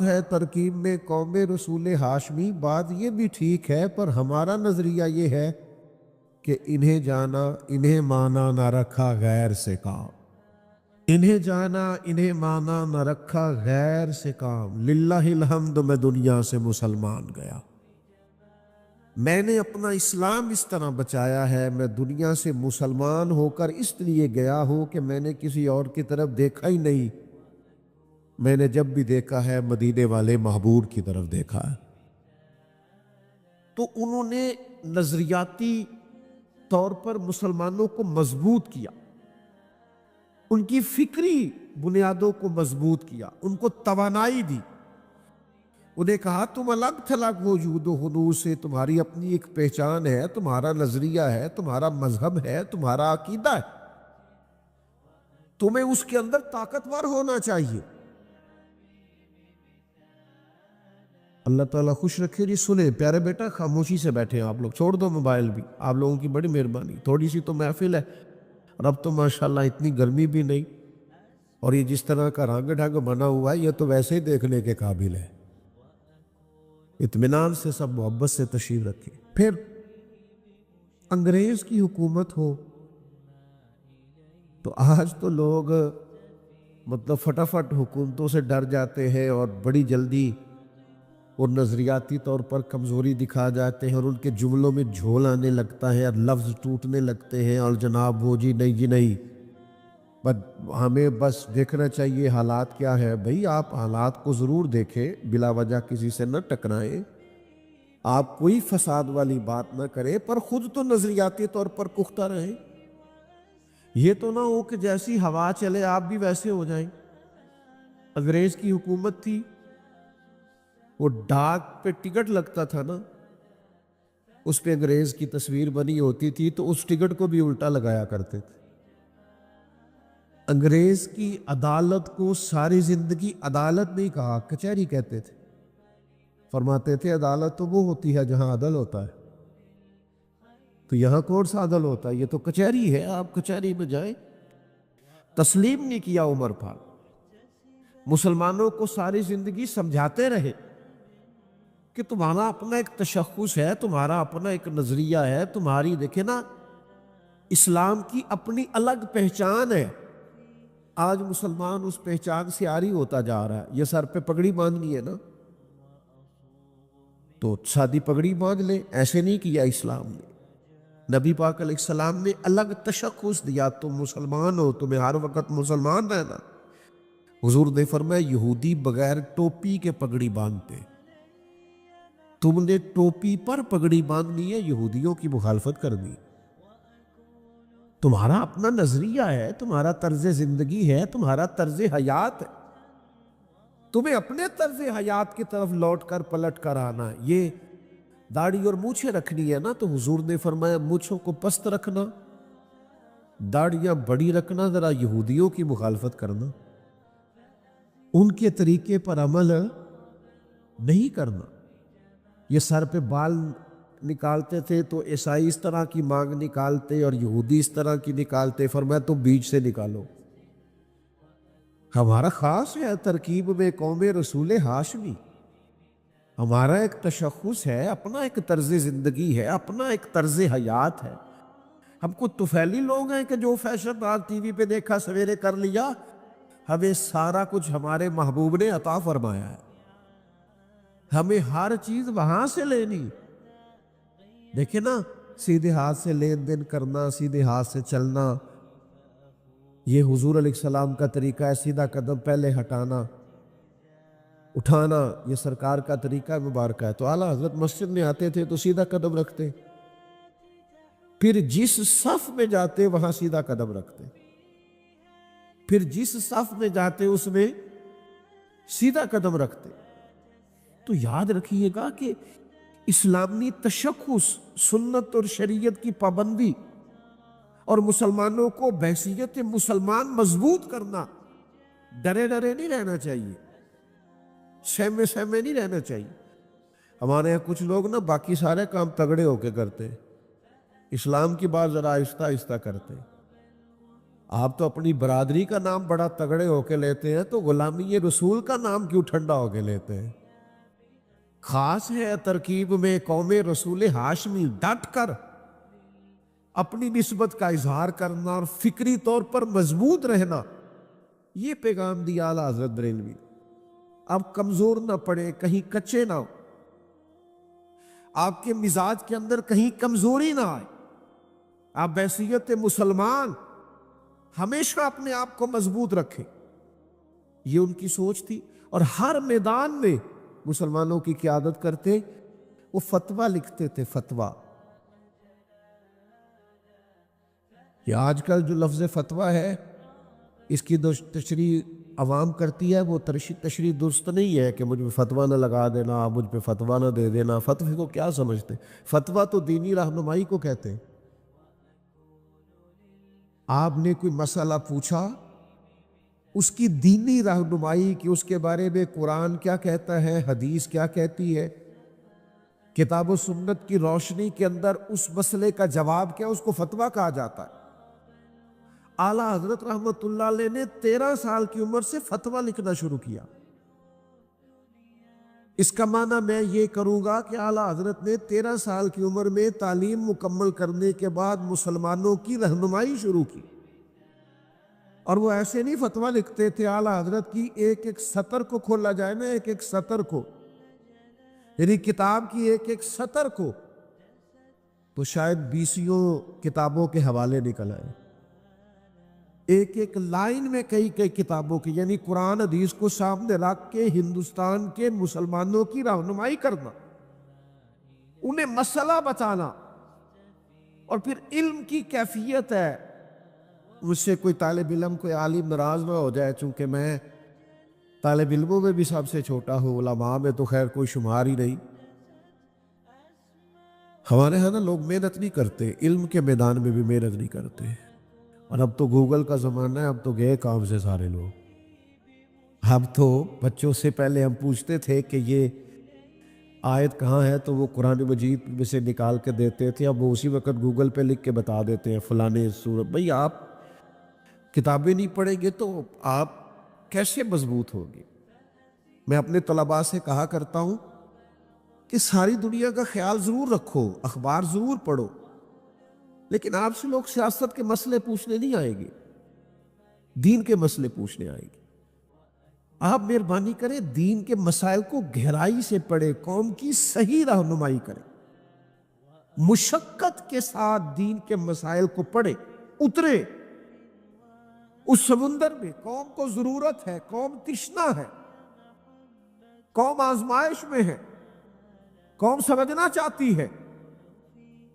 ہے ترکیب میں قوم رسول ہاشمی، بات یہ بھی ٹھیک ہے، پر ہمارا نظریہ یہ ہے کہ انہیں جانا انہیں مانا نہ رکھا غیر سے کام، انہیں جانا انہیں مانا نہ رکھا غیر سے کام، للہ الحمد میں دنیا سے مسلمان گیا، میں نے اپنا اسلام اس طرح بچایا ہے، میں دنیا سے مسلمان ہو کر اس لیے گیا ہوں کہ میں نے کسی اور کی طرف دیکھا ہی نہیں، میں نے جب بھی دیکھا ہے مدینے والے محبوب کی طرف دیکھا ہے۔ تو انہوں نے نظریاتی طور پر مسلمانوں کو مضبوط کیا، ان کی فکری بنیادوں کو مضبوط کیا، ان کو توانائی دی، انہیں کہا تم الگ تھلگ وجود و حضور سے، تمہاری اپنی ایک پہچان ہے، تمہارا نظریہ ہے، تمہارا مذہب ہے، تمہارا عقیدہ ہے، تمہیں اس کے اندر طاقتور ہونا چاہیے۔ اللہ تعالیٰ خوش رکھے جی۔ سنیں پیارے بیٹا، خاموشی سے بیٹھے ہیں آپ لوگ، چھوڑ دو موبائل بھی، آپ لوگوں کی بڑی مہربانی، تھوڑی سی تو محفل ہے، اور اب تو ماشاءاللہ اتنی گرمی بھی نہیں، اور یہ جس طرح کا رنگ ڈھنگ بنا ہوا ہے یہ تو ویسے ہی دیکھنے کے قابل ہے۔ اطمینان سے سب محبت سے تشریف رکھیں۔ پھر انگریز کی حکومت ہو تو آج تو لوگ مطلب فٹافٹ حکومتوں سے ڈر جاتے ہیں اور بڑی جلدی اور نظریاتی طور پر کمزوری دکھا جاتے ہیں، اور ان کے جملوں میں جھول آنے لگتا ہے اور لفظ ٹوٹنے لگتے ہیں، اور جناب وہ جی نہیں جی نہیں، ہمیں بس دیکھنا چاہیے حالات کیا ہے۔ بھئی آپ حالات کو ضرور دیکھیں، بلا وجہ کسی سے نہ ٹکرائیں، آپ کوئی فساد والی بات نہ کریں، پر خود تو نظریاتی طور پر پختہ رہیں، یہ تو نہ ہو کہ جیسی ہوا چلے آپ بھی ویسے ہو جائیں۔ انگریز کی حکومت تھی، وہ ڈاک پہ ٹکٹ لگتا تھا نا، اس پہ انگریز کی تصویر بنی ہوتی تھی، تو اس ٹکٹ کو بھی الٹا لگایا کرتے تھے۔ انگریز کی عدالت کو ساری زندگی عدالت نہیں کہا، کچہری کہتے تھے، فرماتے تھے عدالت تو وہ ہوتی ہے جہاں عدل ہوتا ہے، تو یہاں کون سا عدل ہوتا ہے، یہ تو کچہری ہے، آپ کچہری میں جائیں۔ تسلیم نہیں کیا عمر پھاڑ، مسلمانوں کو ساری زندگی سمجھاتے رہے کہ تمہارا اپنا ایک تشخص ہے، تمہارا اپنا ایک نظریہ ہے، تمہاری دیکھیں نا اسلام کی اپنی الگ پہچان ہے۔ آج مسلمان اس پہچان سے عاری ہوتا جا رہا ہے۔ یہ سر پہ پگڑی باندھنی ہے نا، تو سادی پگڑی باندھ لیں، ایسے نہیں کیا اسلام نے۔ نبی پاک علیہ السلام نے الگ تشخص دیا، تم مسلمان ہو، تمہیں ہر وقت مسلمان رہنا۔ حضور نے فرمایا یہودی بغیر ٹوپی کے پگڑی باندھتے، تم نے ٹوپی پر پگڑی باندھنی ہے، یہودیوں کی مخالفت کرنی۔ تمہارا اپنا نظریہ ہے، تمہارا طرز زندگی ہے، تمہارا طرز حیات ہے، تمہیں اپنے طرز حیات کی طرف لوٹ کر پلٹ کر آنا ہے۔ یہ داڑھی اور مونچھیں رکھنی ہے نا، تو حضور نے فرمایا مونچھوں کو پست رکھنا، داڑھیاں بڑی رکھنا، ذرا یہودیوں کی مخالفت کرنا، ان کے طریقے پر عمل نہیں کرنا۔ یہ سر پہ بال نکالتے تھے تو عیسائی اس طرح کی مانگ نکالتے اور یہودی اس طرح کی نکالتے، فرمایا تو بیچ سے نکالو۔ ہمارا خاص ہے ترکیب میں قوم رسول ہاشمی، ہمارا ایک تشخص ہے، اپنا ایک طرز زندگی ہے، اپنا ایک طرز حیات ہے۔ ہم کو طفیلی لوگ ہیں کہ جو فیشن آج ٹی وی پہ دیکھا سویرے کر لیا، ہمیں سارا کچھ ہمارے محبوب نے عطا فرمایا ہے، ہمیں ہر چیز وہاں سے لینی۔ دیکھیں نا، سیدھے ہاتھ سے لین دین کرنا، سیدھے ہاتھ سے چلنا، یہ حضور علیہ السلام کا طریقہ ہے۔ سیدھا قدم پہلے ہٹانا، اٹھانا، یہ سرکار کا طریقہ مبارکہ ہے۔ تو اعلیٰ حضرت مسجد میں آتے تھے تو سیدھا قدم رکھتے، پھر جس صف میں جاتے وہاں سیدھا قدم رکھتے، پھر جس صف میں جاتے اس میں سیدھا قدم رکھتے۔ تو یاد رکھیے گا کہ اسلامی تشخص، سنت اور شریعت کی پابندی اور مسلمانوں کو بحیثیت مسلمان مضبوط کرنا، ڈرے ڈرے نہیں رہنا چاہیے، سہمے سہمے نہیں رہنا چاہیے۔ ہمارے یہاں کچھ لوگ نا باقی سارے کام تگڑے ہو کے کرتے، اسلام کی بات ذرا آہستہ آہستہ کرتے۔ آپ تو اپنی برادری کا نام بڑا تگڑے ہو کے لیتے ہیں، تو غلامی رسول کا نام کیوں ٹھنڈا ہو کے لیتے ہیں؟ خاص ہے ترکیب میں قوم رسول ہاشمی، ڈٹ کر اپنی نسبت کا اظہار کرنا اور فکری طور پر مضبوط رہنا، یہ پیغام دیا اعلیٰ حضرت بریلوی۔ آپ کمزور نہ پڑے، کہیں کچے نہ ہو، آپ کے مزاج کے اندر کہیں کمزوری نہ آئے، آپ بحیثیت مسلمان ہمیشہ اپنے آپ کو مضبوط رکھیں، یہ ان کی سوچ تھی۔ اور ہر میدان میں مسلمانوں کی قیادت کرتے، وہ فتویٰ لکھتے تھے، فتویٰ۔ یہ آج کل جو لفظ فتویٰ ہے، اس کی تشریح عوام کرتی ہے، وہ تشریح درست نہیں ہے کہ مجھ پہ فتویٰ نہ لگا دینا، مجھ پہ فتویٰ نہ دے دینا۔ فتوی کو کیا سمجھتے؟ فتویٰ تو دینی رہنمائی کو کہتے ہیں۔ آپ نے کوئی مسئلہ پوچھا، اس کی دینی رہنمائی کی، اس کے بارے میں قرآن کیا کہتا ہے، حدیث کیا کہتی ہے، کتاب و سنت کی روشنی کے اندر اس مسئلے کا جواب کیا، اس کو فتویٰ کہا جاتا ہے۔ اعلیٰ حضرت رحمت اللہ علیہ نے 13 سال کی عمر سے فتویٰ لکھنا شروع کیا۔ اس کا معنی میں یہ کروں گا کہ اعلیٰ حضرت نے 13 سال کی عمر میں تعلیم مکمل کرنے کے بعد مسلمانوں کی رہنمائی شروع کی۔ اور وہ ایسے نہیں فتویٰ لکھتے تھے، اعلیٰ حضرت کی ایک ایک سطر کو کھولا جائے نا، ایک ایک سطر کو، یعنی کتاب کی ایک ایک سطر کو، تو شاید 20 کتابوں کے حوالے نکل آئے۔ ایک ایک لائن میں کئی کئی کتابوں کی، یعنی قرآن حدیث کو سامنے رکھ کے ہندوستان کے مسلمانوں کی رہنمائی کرنا، انہیں مسئلہ بتانا۔ اور پھر علم کی کیفیت ہے، مجھ سے کوئی طالب علم، کوئی عالم ناراض نہ ہو جائے، چونکہ میں طالب علموں میں بھی سب سے چھوٹا ہوں، علماء میں تو خیر کوئی شمار ہی نہیں۔ ہمارے ہاں نا لوگ محنت نہیں کرتے، علم کے میدان میں بھی محنت نہیں کرتے۔ اور اب تو گوگل کا زمانہ ہے، اب تو گئے کام سے سارے لوگ۔ اب تو بچوں سے پہلے ہم پوچھتے تھے کہ یہ آیت کہاں ہے، تو وہ قرآن مجید میں سے نکال کے دیتے تھے، اب وہ اسی وقت گوگل پہ لکھ کے بتا دیتے ہیں فلانے سورت۔ بھئی آپ کتابیں نہیں پڑھیں گے تو آپ کیسے مضبوط ہوگے؟ میں اپنے طلباء سے کہا کرتا ہوں کہ ساری دنیا کا خیال ضرور رکھو، اخبار ضرور پڑھو، لیکن آپ سے لوگ سیاست کے مسئلے پوچھنے نہیں آئیں گے، دین کے مسئلے پوچھنے آئیں گے۔ آپ مہربانی کریں، دین کے مسائل کو گہرائی سے پڑھیں، قوم کی صحیح رہنمائی کریں، مشقت کے ساتھ دین کے مسائل کو پڑھیں، اترے اس سمندر میں۔ قوم کو ضرورت ہے، قوم تشنا ہے، قوم آزمائش میں ہے، قوم سمجھنا چاہتی ہے۔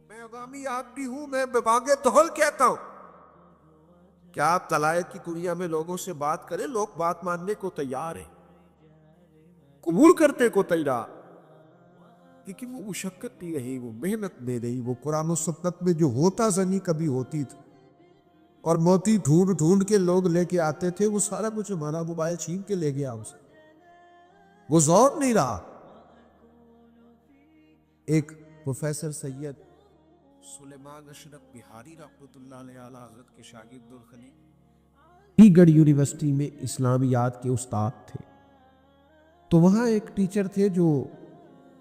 میں عوامی آدمی ہوں، میں ببانگ دہل کہتا ہوں کہ آپ طلائع کی دنیا میں لوگوں سے بات کریں، لوگ بات ماننے کو تیار ہیں، قبول کرتے کو تیار، لیکن وہ مشقت نہیں رہی، وہ محنت نہیں رہی، وہ قرآن و سنت میں جو ہوتا زنی کبھی ہوتی تھی، اور موتی ڈھونڈ ڈھونڈ کے لوگ لے کے آتے تھے، وہ سارا کچھ ہمارا موبائل چھین کے لے گیا اسے، وہ زور نہیں رہا۔ ایک پروفیسر سید سلیمان اشرف بہاری رحمۃ اللہ علیہ، اعلیٰ حضرت کے شاگرد الخلیل، علی گڑھ یونیورسٹی میں اسلامیات کے استاد تھے۔ تو وہاں ایک ٹیچر تھے جو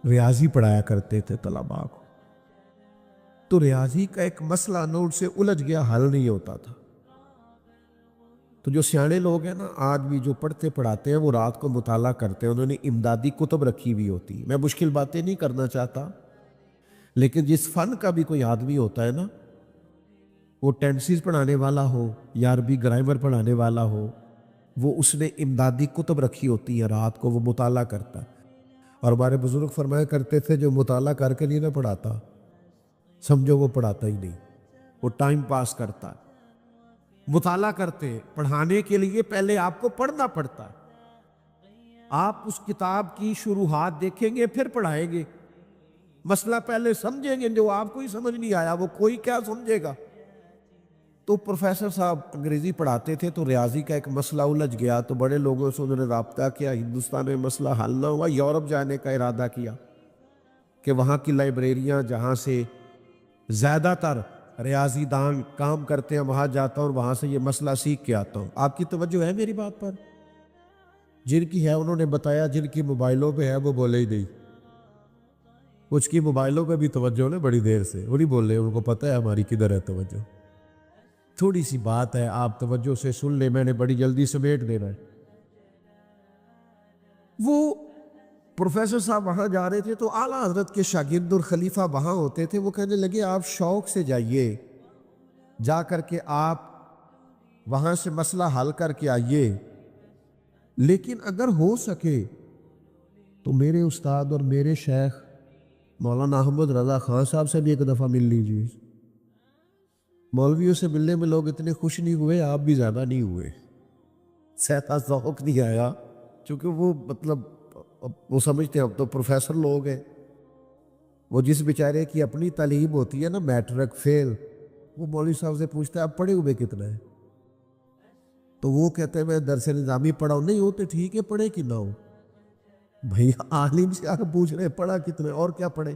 ریاضی پڑھایا کرتے تھے طلباء کو۔ تو ریاضی کا ایک مسئلہ نوٹ سے الجھ گیا، حل نہیں ہوتا تھا۔ تو جو سیانے لوگ ہیں نا، آج بھی جو پڑھتے پڑھاتے ہیں، وہ رات کو مطالعہ کرتے ہیں، انہوں نے امدادی کتب رکھی ہوئی ہوتی۔ میں مشکل باتیں نہیں کرنا چاہتا، لیکن جس فن کا بھی کوئی آدمی ہوتا ہے نا، وہ ٹینسز پڑھانے والا ہو یا عربی گرامر پڑھانے والا ہو، وہ اس نے امدادی کتب رکھی ہوتی ہے، رات کو وہ مطالعہ کرتا ہے۔ اور ہمارے بزرگ فرمایا کرتے تھے، جو مطالعہ کر کے نہیں نہ پڑھاتا، سمجھو وہ پڑھاتا ہی نہیں، وہ ٹائم پاس کرتا ہے۔ مطالعہ کرتے، پڑھانے کے لیے پہلے آپ کو پڑھنا پڑتا ہے۔ آپ اس کتاب کی شروحات دیکھیں گے، پھر پڑھائیں گے۔ مسئلہ پہلے سمجھیں گے، جو آپ کو ہی سمجھ نہیں آیا وہ کوئی کیا سمجھے گا۔ تو پروفیسر صاحب انگریزی پڑھاتے تھے، تو ریاضی کا ایک مسئلہ الجھ گیا، تو بڑے لوگوں سے انہوں نے رابطہ کیا، ہندوستان میں مسئلہ حل نہ ہوا، یورپ جانے کا ارادہ کیا کہ وہاں کی لائبریریاں، جہاں سے زیادہ تر ریاضی دان کام کرتے ہیں وہاں جاتا ہوں اور وہاں سے یہ مسئلہ سیکھ کے آتا ہوں. آپ کی توجہ ہے میری بات پر؟ جن کی ہے انہوں نے بتایا, جن کی موبائلوں پہ ہے وہ بولے ہی نہیں. کچھ کی موبائلوں پہ بھی توجہ نے بڑی دیر سے, وہ نہیں بول رہے, ان کو پتہ ہے ہماری کدھر ہے توجہ. تھوڑی سی بات ہے, آپ توجہ سے سن لیں, میں نے بڑی جلدی سمیٹ دینا ہے. وہ پروفیسر صاحب وہاں جا رہے تھے تو اعلیٰ حضرت کے شاگرد اور خلیفہ وہاں ہوتے تھے. وہ کہنے لگے آپ شوق سے جائیے, جا کر کے آپ وہاں سے مسئلہ حل کر کے آئیے, لیکن اگر ہو سکے تو میرے استاد اور میرے شیخ مولانا احمد رضا خان صاحب سے بھی ایک دفعہ مل لیجیے. مولویوں سے ملنے میں لوگ اتنے خوش نہیں ہوئے, آپ بھی زیادہ نہیں ہوئے, سہتا ذوق نہیں آیا, چونکہ وہ مطلب وہ سمجھتے ہیں اب تو پروفیسر لوگ ہیں. وہ جس بیچارے کی اپنی تعلیم ہوتی ہے نا میٹرک فیل, وہ مولوی صاحب سے پوچھتا ہے آپ پڑھے ہوئے کتنا ہے, تو وہ کہتے ہیں میں درس نظامی پڑھا ہوں. نہیں ہوتے ٹھیک ہے, پڑھے کہ نہ ہو, بھئی عالم سے آ کے پوچھ رہے ہیں پڑھا کتنا ہے اور کیا پڑھے.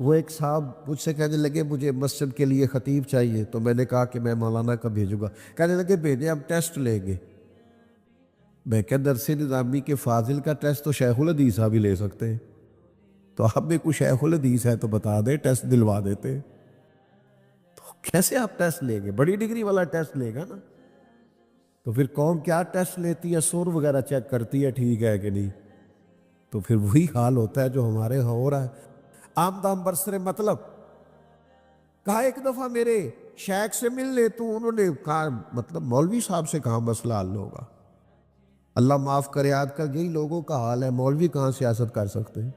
وہ ایک صاحب مجھ سے کہنے لگے مجھے مسجد کے لیے خطیب چاہیے, تو میں نے کہا کہ میں مولانا کا بھیجوں گا. کہنے لگے بھیجیں, ہم ٹیسٹ لیں گے. میں کہ درس نظامی کے فاضل کا ٹیسٹ تو شیخ الحدیث صاحب ہی لے سکتے ہیں, تو آپ میں کوئی شیخ الحدیث ہے تو بتا دیں, ٹیسٹ دلوا دیتے. تو کیسے آپ ٹیسٹ لیں گے؟ بڑی ڈگری والا ٹیسٹ لے گا نا. تو پھر قوم کیا ٹیسٹ لیتی ہے؟ سر وغیرہ چیک کرتی ہے ٹھیک ہے کہ نہیں. تو پھر وہی حال ہوتا ہے جو ہمارے ہاں ہو رہا ہے. عام دام برسر مطلب کہا ایک دفعہ میرے شیخ سے مل لے, تو انہوں نے کہا مطلب مولوی صاحب سے کہاں مسئلہ حل ہوگا. اللہ معاف کرے, آج کل یہی لوگوں کا حال ہے, مولوی کہاں سیاست کر سکتے ہیں,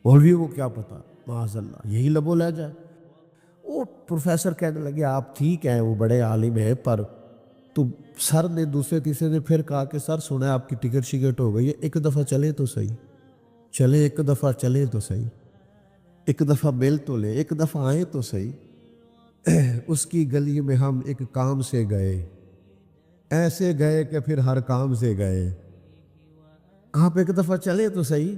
مولویوں کو کیا پتا, معاذ اللہ, یہی لب و لہجہ ہے. وہ پروفیسر کہنے لگے آپ ٹھیک ہیں, وہ بڑے عالم ہیں, پر تو سر نے دوسرے تیسرے نے پھر کہا کہ سر سنا آپ کی ٹکٹ شکٹ ہو گئی ہے, ایک دفعہ چلے تو صحیح, چلے ایک دفعہ چلے تو صحیح, ایک دفعہ مل تو لے, ایک دفعہ آئے تو صحیح. اس کی گلی میں ہم ایک کام سے گئے, ایسے گئے کہ پھر ہر کام سے گئے. آپ ایک دفعہ چلے تو صحیح.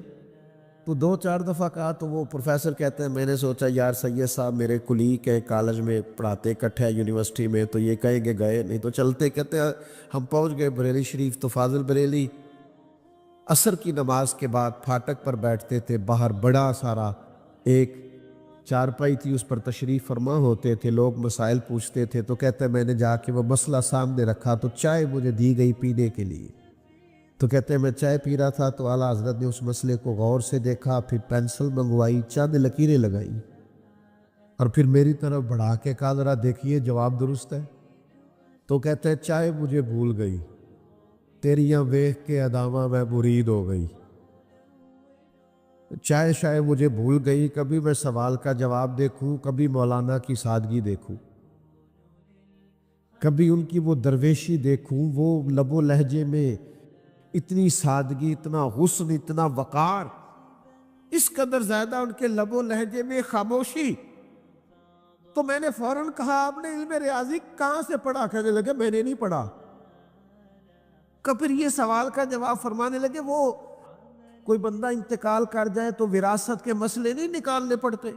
تو دو چار دفعہ کہا تو وہ پروفیسر کہتے ہیں میں نے سوچا یار سید صاحب میرے کلیگ ہے, کالج میں پڑھاتے اکٹھے ہیں یونیورسٹی میں, تو یہ کہیں گے گئے نہیں تو چلتے. کہتے ہیں ہم پہنچ گئے بریلی شریف, تو فاضل بریلی عصر کی نماز کے بعد پھاٹک پر بیٹھتے تھے. باہر بڑا سارا ایک چارپائی تھی, اس پر تشریف فرما ہوتے تھے, لوگ مسائل پوچھتے تھے. تو کہتے ہیں میں نے جا کے وہ مسئلہ سامنے رکھا تو چائے مجھے دی گئی پینے کے لیے. تو کہتے ہیں میں چائے پی رہا تھا تو اعلیٰ حضرت نے اس مسئلے کو غور سے دیکھا, پھر پینسل منگوائی, چند لکیریں لگائی, اور پھر میری طرف بڑھا کے کہا ذرا دیکھیے جواب درست ہے. تو کہتے ہیں چائے مجھے بھول گئی, تیریاں ویکھ کے ادامہ میں مرید ہو گئی. چائے شائے مجھے بھول گئی, کبھی میں سوال کا جواب دیکھوں, کبھی مولانا کی سادگی دیکھوں, کبھی ان کی وہ درویشی دیکھوں, وہ لب و لہجے میں اتنی سادگی, اتنا حسن, اتنا وقار, اس قدر زیادہ ان کے لب و لہجے میں خاموشی. تو میں نے فوراً کہا آپ نے علم ریاضی کہاں سے پڑھا؟ کہنے لگے میں نے نہیں پڑھا. پھر یہ سوال کا جواب فرمانے لگے وہ کوئی بندہ انتقال کر جائے تو وراثت کے مسئلے نہیں نکالنے پڑتے,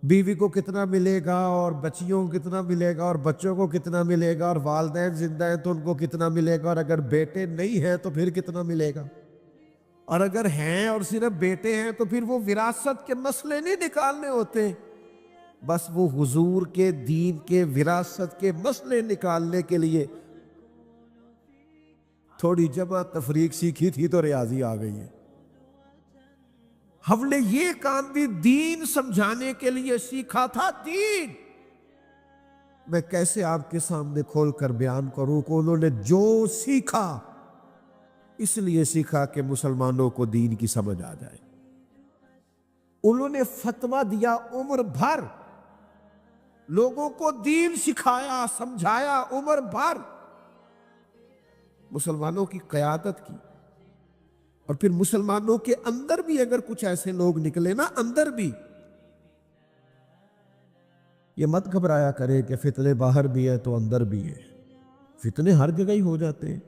بیوی کو کتنا ملے گا اور بچیوں کو کتنا ملے گا اور بچوں کو کتنا ملے گا, اور والدین زندہ ہیں تو ان کو کتنا ملے گا, اور اگر بیٹے نہیں ہیں تو پھر کتنا ملے گا, اور اگر ہیں اور صرف بیٹے ہیں تو پھر وہ وراثت کے مسئلے نہیں نکالنے ہوتے. بس وہ حضور کے دین کے وراثت کے مسئلے نکالنے کے لیے تھوڑی جمع تفریق سیکھی تھی تو ریاضی آ گئی ہے. ہم نے یہ کام بھی دین سمجھانے کے لیے سیکھا تھا. دین میں کیسے آپ کے سامنے کھول کر بیان کروں کہ انہوں نے جو سیکھا اس لیے سیکھا کہ مسلمانوں کو دین کی سمجھ آ جائے. انہوں نے فتویٰ دیا عمر بھر, لوگوں کو دین سکھایا, سمجھایا عمر بھر, مسلمانوں کی قیادت کی. اور پھر مسلمانوں کے اندر بھی اگر کچھ ایسے لوگ نکلے نا, اندر بھی, یہ مت گھبرایا کرے کہ فتنے باہر بھی ہے تو اندر بھی ہے. فتنے ہر جگہ ہی ہو جاتے ہیں.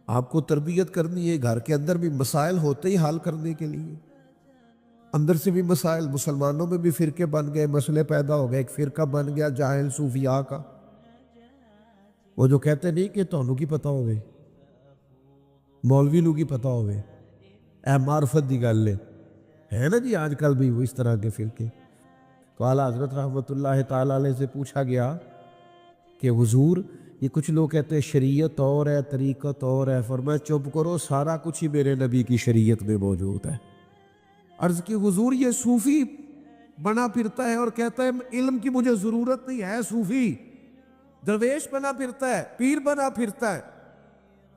آپ کو تربیت کرنی ہے, گھر کے اندر بھی مسائل ہوتے ہی حل کرنے کے لیے. اندر سے بھی مسائل، مسلمانوں میں بھی فرقے بن گئے، مسئلے پیدا ہو گئے، ایک فرقہ بن گیا جاہل صوفیاء کا، وہ جو کہتے نہیں کہ تانوں کی پتہ ہوئے، مولوی لوگ کی پتہ ہوئے، اے معرفت دی گل ہے نا جی آج کل بھی وہ اس طرح کے فرقے۔ تو اعلیٰ حضرت رحمۃ اللہ تعالیٰ علیہ سے پوچھا گیا کہ حضور یہ کچھ لوگ کہتے ہیں شریعت اور ہے، طریقت اور ہے، فرمایا چپ کرو، سارا کچھ ہی میرے نبی کی شریعت میں موجود ہے۔ عرض کی حضور یہ صوفی بنا پھرتا ہے اور کہتا ہے علم کی مجھے ضرورت نہیں ہے، صوفی درویش بنا پھرتا ہے، پیر بنا پھرتا ہے،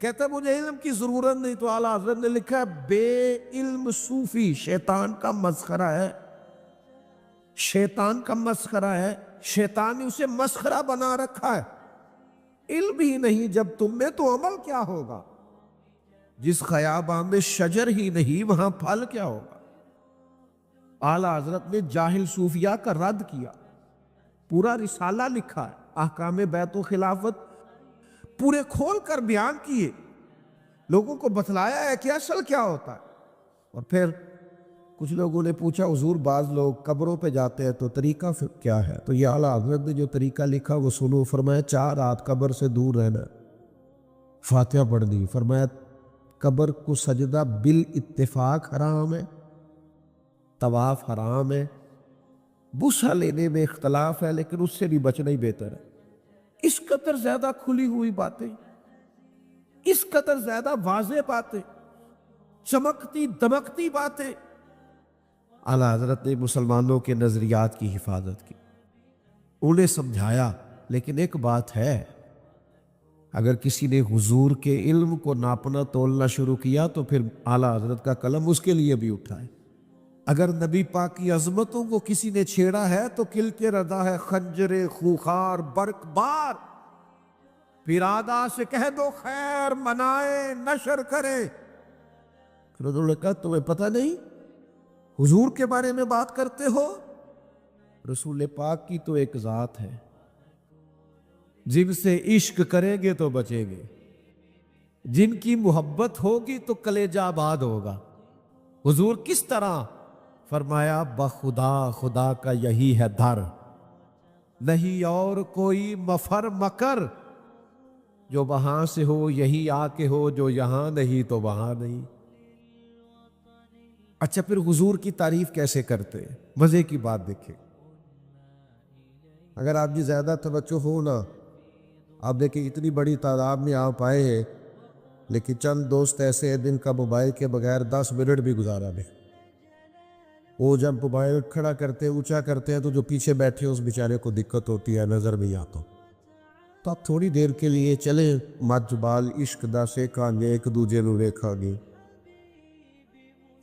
کہتا ہے مجھے علم کی ضرورت نہیں۔ تو اعلیٰ حضرت نے لکھا ہے بے علم صوفی شیطان کا مسخرہ ہے، شیطان کا مسخرہ ہے، شیطان نے اسے مسخرہ بنا رکھا ہے۔ علم ہی نہیں جب تم میں تو عمل کیا ہوگا؟ جس خیابان میں شجر ہی نہیں وہاں پھل کیا ہوگا؟ اعلیٰ حضرت نے جاہل صوفیاء کا رد کیا، پورا رسالہ لکھا ہے، احکام بیعت و خلافت پورے کھول کر بیان کیے، لوگوں کو بتلایا ہے کہ اصل کیا ہوتا ہے۔ اور پھر کچھ لوگوں نے پوچھا حضور بعض لوگ قبروں پہ جاتے ہیں تو طریقہ کیا ہے؟ تو یہ اعلیٰ حضرت نے جو طریقہ لکھا وہ سنو۔ فرمایا 4 رات قبر سے دور رہنا، فاتحہ پڑھنی، فرمایا قبر کو سجدہ بالاتفاق حرام ہے، طواف حرام ہے، بوسہ لینے میں اختلاف ہے لیکن اس سے بھی بچنا ہی بہتر ہے۔ اس قدر زیادہ کھلی ہوئی باتیں، اس قدر زیادہ واضح باتیں، چمکتی دمکتی باتیں، اعلیٰ حضرت نے مسلمانوں کے نظریات کی حفاظت کی، انہیں سمجھایا۔ لیکن ایک بات ہے، اگر کسی نے حضور کے علم کو ناپنا تولنا شروع کیا تو پھر اعلیٰ حضرت کا قلم اس کے لیے بھی اٹھائے۔ اگر نبی پاک کی عظمتوں کو کسی نے چھیڑا ہے تو کل کے ردا ہے خنجر خوخار برق بار، پھر آدھا سے کہہ دو خیر منائے نشر کرے۔ پھر انہوں نے کہا تمہیں پتہ نہیں حضور کے بارے میں بات کرتے ہو؟ رسول پاک کی تو ایک ذات ہے، جن سے عشق کریں گے تو بچیں گے، جن کی محبت ہوگی تو کلیجہ آباد ہوگا۔ حضور کس طرح؟ فرمایا بخدا خدا کا یہی ہے در، نہیں اور کوئی مفر مکر، جو وہاں سے ہو یہی آ کے ہو، جو یہاں نہیں تو وہاں نہیں۔ اچھا پھر حضور کی تعریف کیسے کرتے؟ مزے کی بات دیکھیں، اگر آپ کی زیادہ توجہ ہو نا، آپ دیکھیں اتنی بڑی تعداد میں آپ آئے ہیں لیکن چند دوست ایسے ہیں جن کا موبائل کے بغیر 10 منٹ بھی گزارا نہیں۔ وہ جب موبائل کھڑا کرتے اونچا کرتے ہیں تو جو پیچھے بیٹھے اس بیچارے کو دقت ہوتی ہے، نظر نہیں آتا۔ تو آپ تھوڑی دیر کے لیے چلیں، مت بال عشق دا سیکھاں گے، ایک دوجے نو ویکھاں گے،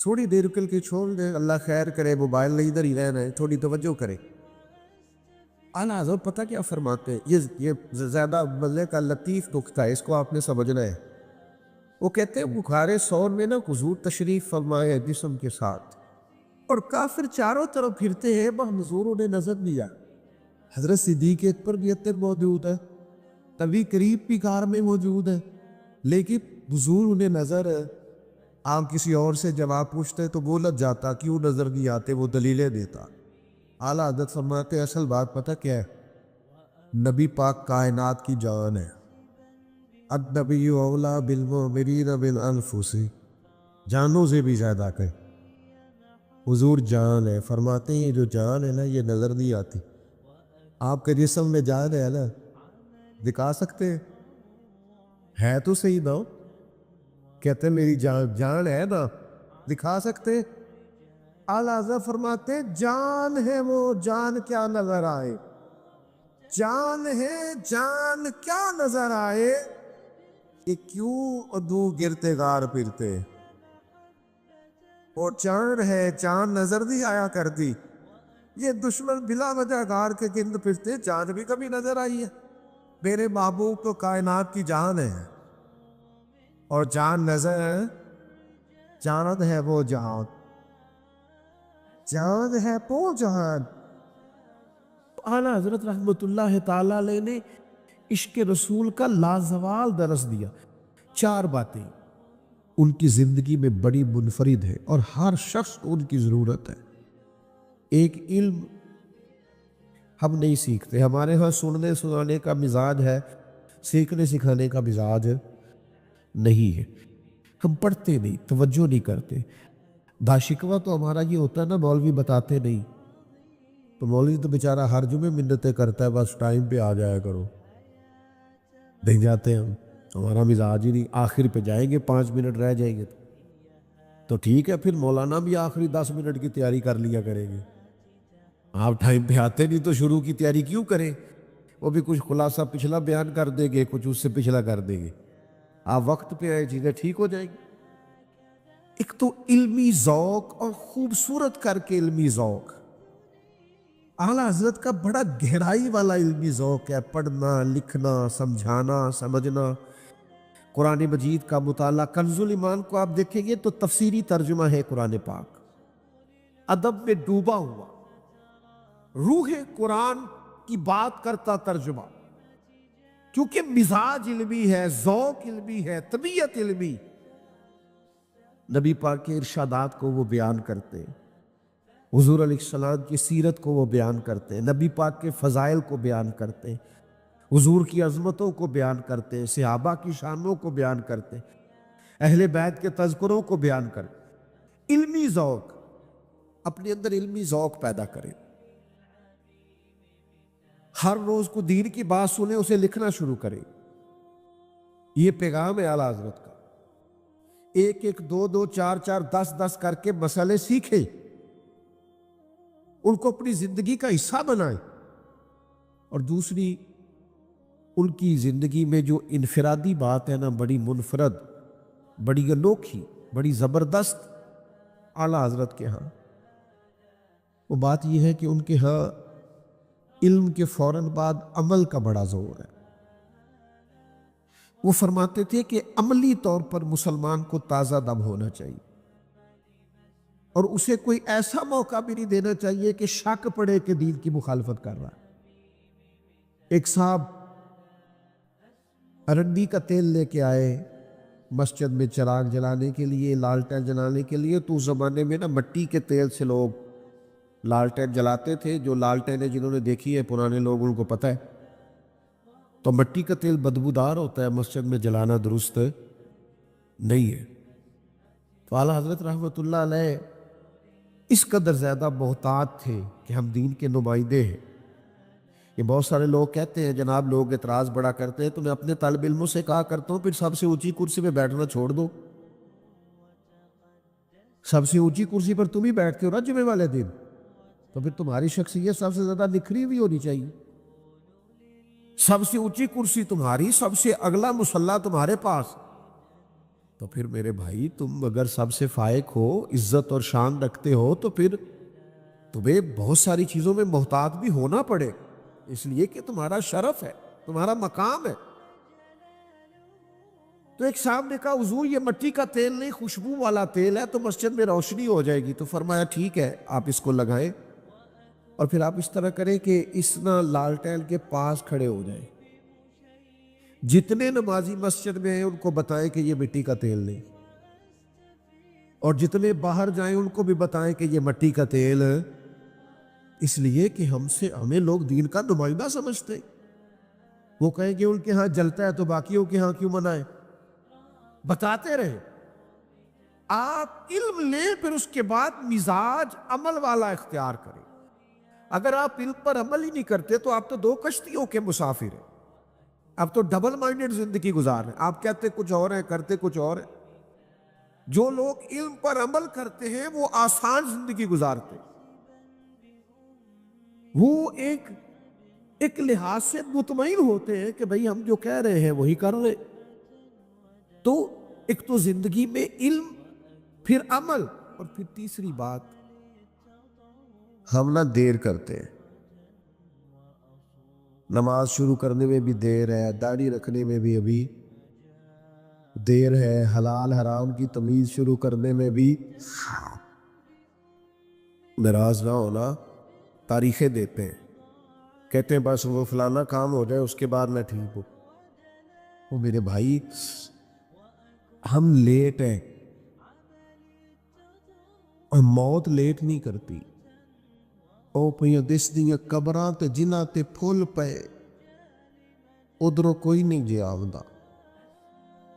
تھوڑی دیر کے لیے چھوڑ دیں، اللہ خیر کرے، موبائل نہیں ادھر ہی رہنا ہے، تھوڑی توجہ کرے۔ اعلیٰ حضرت پتہ کیا فرماتے ہیں؟ یہ زیادہ مزے کا لطیف نکتہ ہے، اس کو آپ نے سمجھنا ہے۔ وہ کہتے ہیں بخارِ سور میں نا حضور تشریف فرمائے جسم کے ساتھ، اور کافر چاروں طرف پھرتے ہیں، حضور انہیں نظر دیا۔ حضرت صدیق اکبر بھی اتر موجود ہے، نبی قریب بھی کار میں موجود ہے، لیکن حضور انہیں نظر ہے۔ آپ کسی اور سے جواب پوچھتے تو وہ لگ جاتا، کیوں نظر نہیں آتے، وہ دلیلیں دیتا۔ اعلیٰ حضرت فرماتے اصل بات پتہ کیا ہے؟ نبی پاک کائنات کی جان ہے۔ النبی اولیٰ بالمؤمنین من انفسہم، جانوں سے بھی زیادہ کہ حضور جان ہے۔ فرماتے ہیں یہ جو جان ہے نا یہ نظر نہیں آتی۔ آپ کے جسم میں جان ہے نا، دکھا سکتے ہے تو صحیح نہ ہو، کہتے ہیں میری جان ہے نا، دکھا سکتے؟ اعلیٰ حضرت فرماتے جان ہے وہ جان کیا نظر آئے، جان ہے جان کیا نظر آئے، کہ کیوں ادو گرتے غار پھرتے، وہ چاند ہے چاند نظر نہیں آیا کرتی، یہ دشمن بلا وجہ غار کے گرد پھرتے، جان بھی کبھی نظر آئی ہے؟ میرے محبوب تو کائنات کی جان ہے، اور جان نظر ہے، جانت ہے وہ جہان، جان ہے وہ جہان۔ اعلیٰ حضرت رحمۃ اللہ تعالیٰ علیہ نے عشق رسول کا لازوال درس دیا۔ 4 باتیں، ان کی زندگی میں بڑی منفرد ہے اور ہر شخص کو ان کی ضرورت ہے۔ ایک علم ہم نہیں سیکھتے، ہمارے ہاں سننے سنانے کا مزاج ہے، سیکھنے سکھانے کا مزاج نہیں ہے۔ ہم پڑھتے نہیں، توجہ نہیں کرتے۔ داشکوہ تو ہمارا یہ ہوتا ہے نا، مولوی بتاتے نہیں، تو مولوی تو بیچارہ ہر جمعے منتیں کرتا ہے، بس ٹائم پہ آ جایا کرو، نہیں جاتے ہم، ہمارا مزاج ہی نہیں۔ آخر پہ جائیں گے، 5 منٹ رہ جائیں گے تو ٹھیک ہے، پھر مولانا بھی آخری 10 منٹ کی تیاری کر لیا کریں گے۔ آپ ٹائم پہ آتے نہیں تو شروع کی تیاری کیوں کریں؟ وہ بھی کچھ خلاصہ پچھلا بیان کر دیں گے، کچھ اس سے پچھلا کر دیں گے۔ آپ وقت پہ آئے، چیزیں ٹھیک ہو جائیں گی۔ ایک تو علمی ذوق، اور خوبصورت کر کے علمی ذوق۔ اعلیٰ حضرت کا بڑا گہرائی والا علمی ذوق ہے، پڑھنا، لکھنا، سمجھانا، سمجھنا، قرآن مجید کا مطالعہ۔ کنز الایمان کو آپ دیکھیں گے تو تفسیری ترجمہ ہے قرآن پاک، ادب میں ڈوبا ہوا، روح قرآن کی بات کرتا ترجمہ، کیونکہ مزاج علمی ہے، ذوق علمی ہے، طبیعت علمی۔ نبی پاک کے ارشادات کو وہ بیان کرتے ہیں، حضور علیہ السلام کی سیرت کو وہ بیان کرتے ہیں، نبی پاک کے فضائل کو بیان کرتے ہیں، حضور کی عظمتوں کو بیان کرتے ہیں، صحابہ کی شانوں کو بیان کرتے ہیں، اہل بیت کے تذکروں کو بیان کرتے ہیں۔ علمی ذوق، اپنے اندر علمی ذوق پیدا کریں۔ ہر روز کو دین کی بات سنیں، اسے لکھنا شروع کریں۔ یہ پیغام ہے اعلیٰ حضرت کا۔ ایک ایک، دو دو، چار چار، 10 10 کر کے مسئلے سیکھیں، ان کو اپنی زندگی کا حصہ بنائیں۔ اور دوسری، ان کی زندگی میں جو انفرادی بات ہے نا، بڑی منفرد، بڑی انوکھی، بڑی زبردست اعلیٰ حضرت کے ہاں، وہ بات یہ ہے کہ ان کے ہاں علم کے فوراً بعد عمل کا بڑا زور ہے۔ وہ فرماتے تھے کہ عملی طور پر مسلمان کو تازہ دم ہونا چاہیے، اور اسے کوئی ایسا موقع بھی نہیں دینا چاہیے کہ شک پڑے کہ دین کی مخالفت کر رہا ہے۔ ایک صاحب ارنڈی کا تیل لے کے آئے مسجد میں چراغ جلانے کے لیے، لالٹین جلانے کے لیے۔ تو اس زمانے میں نا مٹی کے تیل سے لوگ لالٹین جلاتے تھے۔ جو لالٹینیں جنہوں نے دیکھی ہے پرانے لوگ، ان کو پتہ ہے۔ تو مٹی کا تیل بدبودار ہوتا ہے، مسجد میں جلانا درست نہیں ہے۔ تو اعلیٰ حضرت رحمۃ اللہ علیہ اس قدر زیادہ محتاط تھے کہ ہم دین کے نمائندے ہیں۔ یہ بہت سارے لوگ کہتے ہیں، جناب لوگ اعتراض بڑا کرتے ہیں، تو میں اپنے طالب علموں سے کہا کرتا ہوں پھر سب سے اونچی کرسی پہ بیٹھنا چھوڑ دو۔ سب سے اونچی کرسی پر تم ہی بیٹھتے ہو نا جمعے والے دن، تو پھر تمہاری شخصیت سب سے زیادہ نکھری ہوئی ہونی چاہیے۔ سب سے اونچی کرسی تمہاری، سب سے اگلا مصلی تمہارے پاس، تو پھر میرے بھائی تم اگر سب سے فائق ہو، عزت اور شان رکھتے ہو، تو پھر تمہیں بہت ساری چیزوں میں محتاط بھی ہونا پڑے، اس لیے کہ تمہارا شرف ہے، تمہارا مقام ہے۔ تو ایک صاحب نے کہا حضور یہ مٹی کا تیل نہیں، خوشبو والا تیل ہے، تو مسجد میں روشنی ہو جائے گی۔ تو فرمایا ٹھیک ہے، آپ اس کو لگائیں، اور پھر آپ اس طرح کریں کہ اس نہ لالٹین کے پاس کھڑے ہو جائیں، جتنے نمازی مسجد میں ہیں ان کو بتائیں کہ یہ مٹی کا تیل نہیں، اور جتنے باہر جائیں ان کو بھی بتائیں کہ یہ مٹی کا تیل، اس لیے کہ ہمیں لوگ دین کا نمائندہ سمجھتے ہیں۔ وہ کہیں کہ ان کے ہاں جلتا ہے تو باقیوں کے ہاں کیوں منائیں؟ بتاتے رہے۔ آپ علم لیں، پھر اس کے بعد مزاج عمل والا اختیار کریں۔ اگر آپ علم پر عمل ہی نہیں کرتے تو آپ تو 2 کشتیوں کے مسافر ہیں، آپ تو ڈبل مائنڈڈ زندگی گزار رہے ہیں۔ آپ کہتے کچھ اور ہیں، کرتے کچھ اور ہیں۔ جو لوگ علم پر عمل کرتے ہیں وہ آسان زندگی گزارتے ہیں، وہ ایک لحاظ سے مطمئن ہوتے ہیں کہ بھئی ہم جو کہہ رہے ہیں وہی کر رہے۔ تو ایک تو زندگی میں علم، پھر عمل، اور پھر تیسری بات، ہم نہ دیر کرتے ہیں۔ نماز شروع کرنے میں بھی دیر ہے، داڑھی رکھنے میں بھی ابھی دیر ہے، حلال حرام کی تمیز شروع کرنے میں بھی۔ ناراض نہ ہونا، تاریخیں دیتے ہیں، کہتے ہیں بس وہ فلانا کام ہو جائے اس کے بعد میں ٹھیک ہوں۔ وہ میرے بھائی ہم لیٹ ہیں اور موت لیٹ نہیں کرتی. او پਈਆਂ ਦਿਸਦੀਆਂ ਕਬਰਾਂ ਤੇ ਜਿਨ੍ਹਾਂ ਤੇ ਫੁੱਲ ਪਏ, ਉਧਰੋਂ ਕੋਈ ਨਹੀਂ ਜੇ ਆਉਂਦਾ,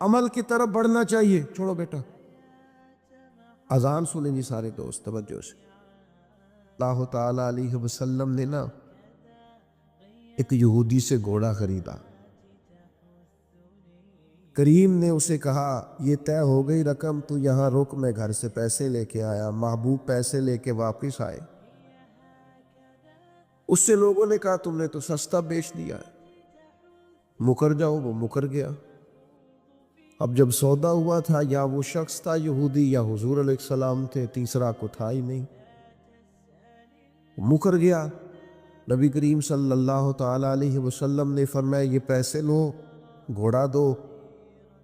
عمل کی طرف بڑھنا چاہیے. چھوڑو بیٹا, اذان سنیں جی سارے دوست توجہ سے. اللہ تعالیٰ علیہ وسلم نے نا ایک یہودی سے گھوڑا خریدا. کریم نے اسے کہا یہ طے ہو گئی رقم, تو یہاں رک, میں گھر سے پیسے لے کے آیا. محبوب پیسے لے کے واپس آئے. اس سے لوگوں نے کہا تم نے تو سستا بیچ دیا ہے, مکر جاؤ. وہ مکر گیا. اب جب سودا ہوا تھا, یا وہ شخص تھا یہودی یا حضور علیہ السلام تھے, تیسرا کو تھا ہی نہیں, مکر گیا. نبی کریم صلی اللہ تعالیٰ علیہ وسلم نے فرمایا یہ پیسے لو, گھوڑا دو.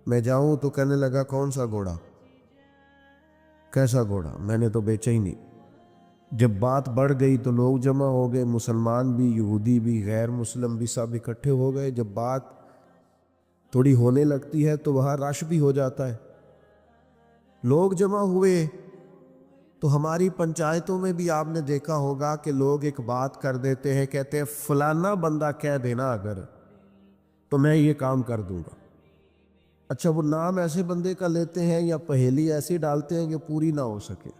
میں جاؤں تو کہنے لگا کون سا گھوڑا, کیسا گھوڑا, میں نے تو بیچا ہی نہیں. جب بات بڑھ گئی تو لوگ جمع ہو گئے, مسلمان بھی, یہودی بھی, غیر مسلم بھی, سب اکٹھے ہو گئے. جب بات تھوڑی ہونے لگتی ہے تو وہاں رش بھی ہو جاتا ہے. لوگ جمع ہوئے تو ہماری پنچایتوں میں بھی آپ نے دیکھا ہوگا کہ لوگ ایک بات کر دیتے ہیں, کہتے ہیں فلانا بندہ کہہ دینا اگر تو میں یہ کام کر دوں گا. اچھا, وہ نام ایسے بندے کا لیتے ہیں یا پہیلی ایسی ڈالتے ہیں کہ پوری نہ ہو سکے.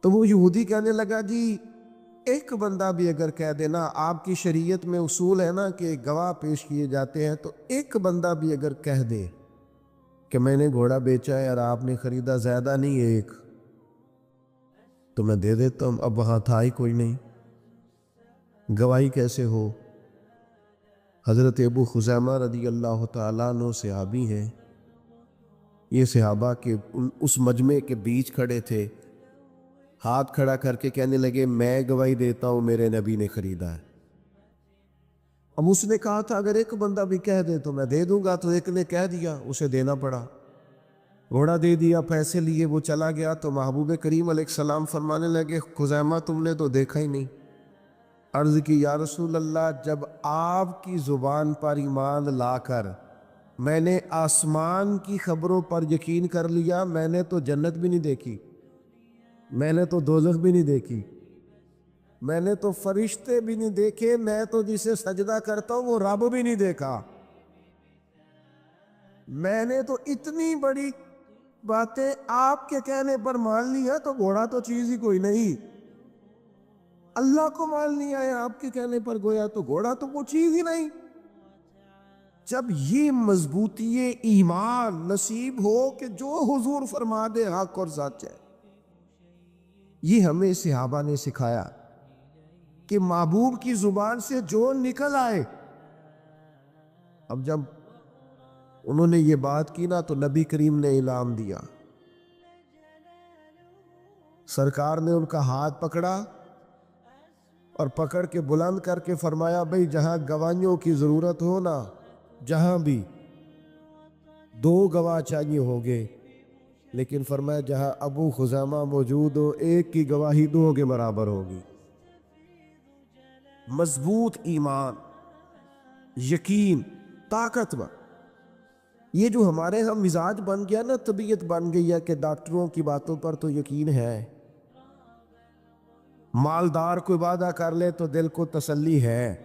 تو وہ یہودی کہنے لگا جی ایک بندہ بھی اگر کہہ دینا, آپ کی شریعت میں اصول ہے نا کہ گواہ پیش کیے جاتے ہیں, تو ایک بندہ بھی اگر کہہ دے کہ میں نے گھوڑا بیچا ہے اور آپ نے خریدا, زیادہ نہیں ایک, تو میں دے دیتا ہوں. اب وہاں تھا ہی کوئی نہیں, گواہی کیسے ہو؟ حضرت ابو خزیمہ رضی اللہ تعالیٰ عنہ صحابی ہیں. یہ صحابہ کے اس مجمع کے بیچ کھڑے تھے, ہاتھ کھڑا کر کے کہنے لگے میں گواہی دیتا ہوں میرے نبی نے خریدا ہے. اب اس نے کہا تھا اگر ایک بندہ بھی کہہ دے تو میں دے دوں گا, تو ایک نے کہہ دیا, اسے دینا پڑا. گھوڑا دے دیا, پیسے لیے, وہ چلا گیا. تو محبوب کریم علیہ السلام فرمانے لگے خزیمہ تم نے تو دیکھا ہی نہیں. عرض کی یا رسول اللہ, جب آپ کی زبان پر ایمان لا کر میں نے آسمان کی خبروں پر یقین کر لیا, میں نے تو جنت بھی نہیں دیکھی, میں نے تو دوزخ بھی نہیں دیکھی, میں نے تو فرشتے بھی نہیں دیکھے, میں تو جسے سجدہ کرتا ہوں وہ رب بھی نہیں دیکھا, میں نے تو اتنی بڑی باتیں آپ کے کہنے پر مان لی ہے, تو گھوڑا تو چیز ہی کوئی نہیں. اللہ کو مان لیا ہے آپ کے کہنے پر, گویا تو گھوڑا تو وہ چیز ہی نہیں. جب یہ مضبوطی ایمان نصیب ہو کہ جو حضور فرما دے حق اور سچ ہے, یہ ہمیں صحابہ نے سکھایا کہ محبوب کی زبان سے جو نکل آئے. اب جب انہوں نے یہ بات کی نا تو نبی کریم نے اعلان دیا, سرکار نے ان کا ہاتھ پکڑا اور پکڑ کے بلند کر کے فرمایا بھئی جہاں گواہیوں کی ضرورت ہو نا, جہاں بھی 2 گواہ چاہیے ہوگے, لیکن فرمایا جہاں ابو خزیمہ موجود ہو ایک کی گواہی 2 کے برابر ہوگی. مضبوط ایمان, یقین, طاقتور. یہ جو ہمارے ہم مزاج بن گیا نا, طبیعت بن گئی ہے کہ ڈاکٹروں کی باتوں پر تو یقین ہے, مالدار کوئی وعدہ کر لے تو دل کو تسلی ہے,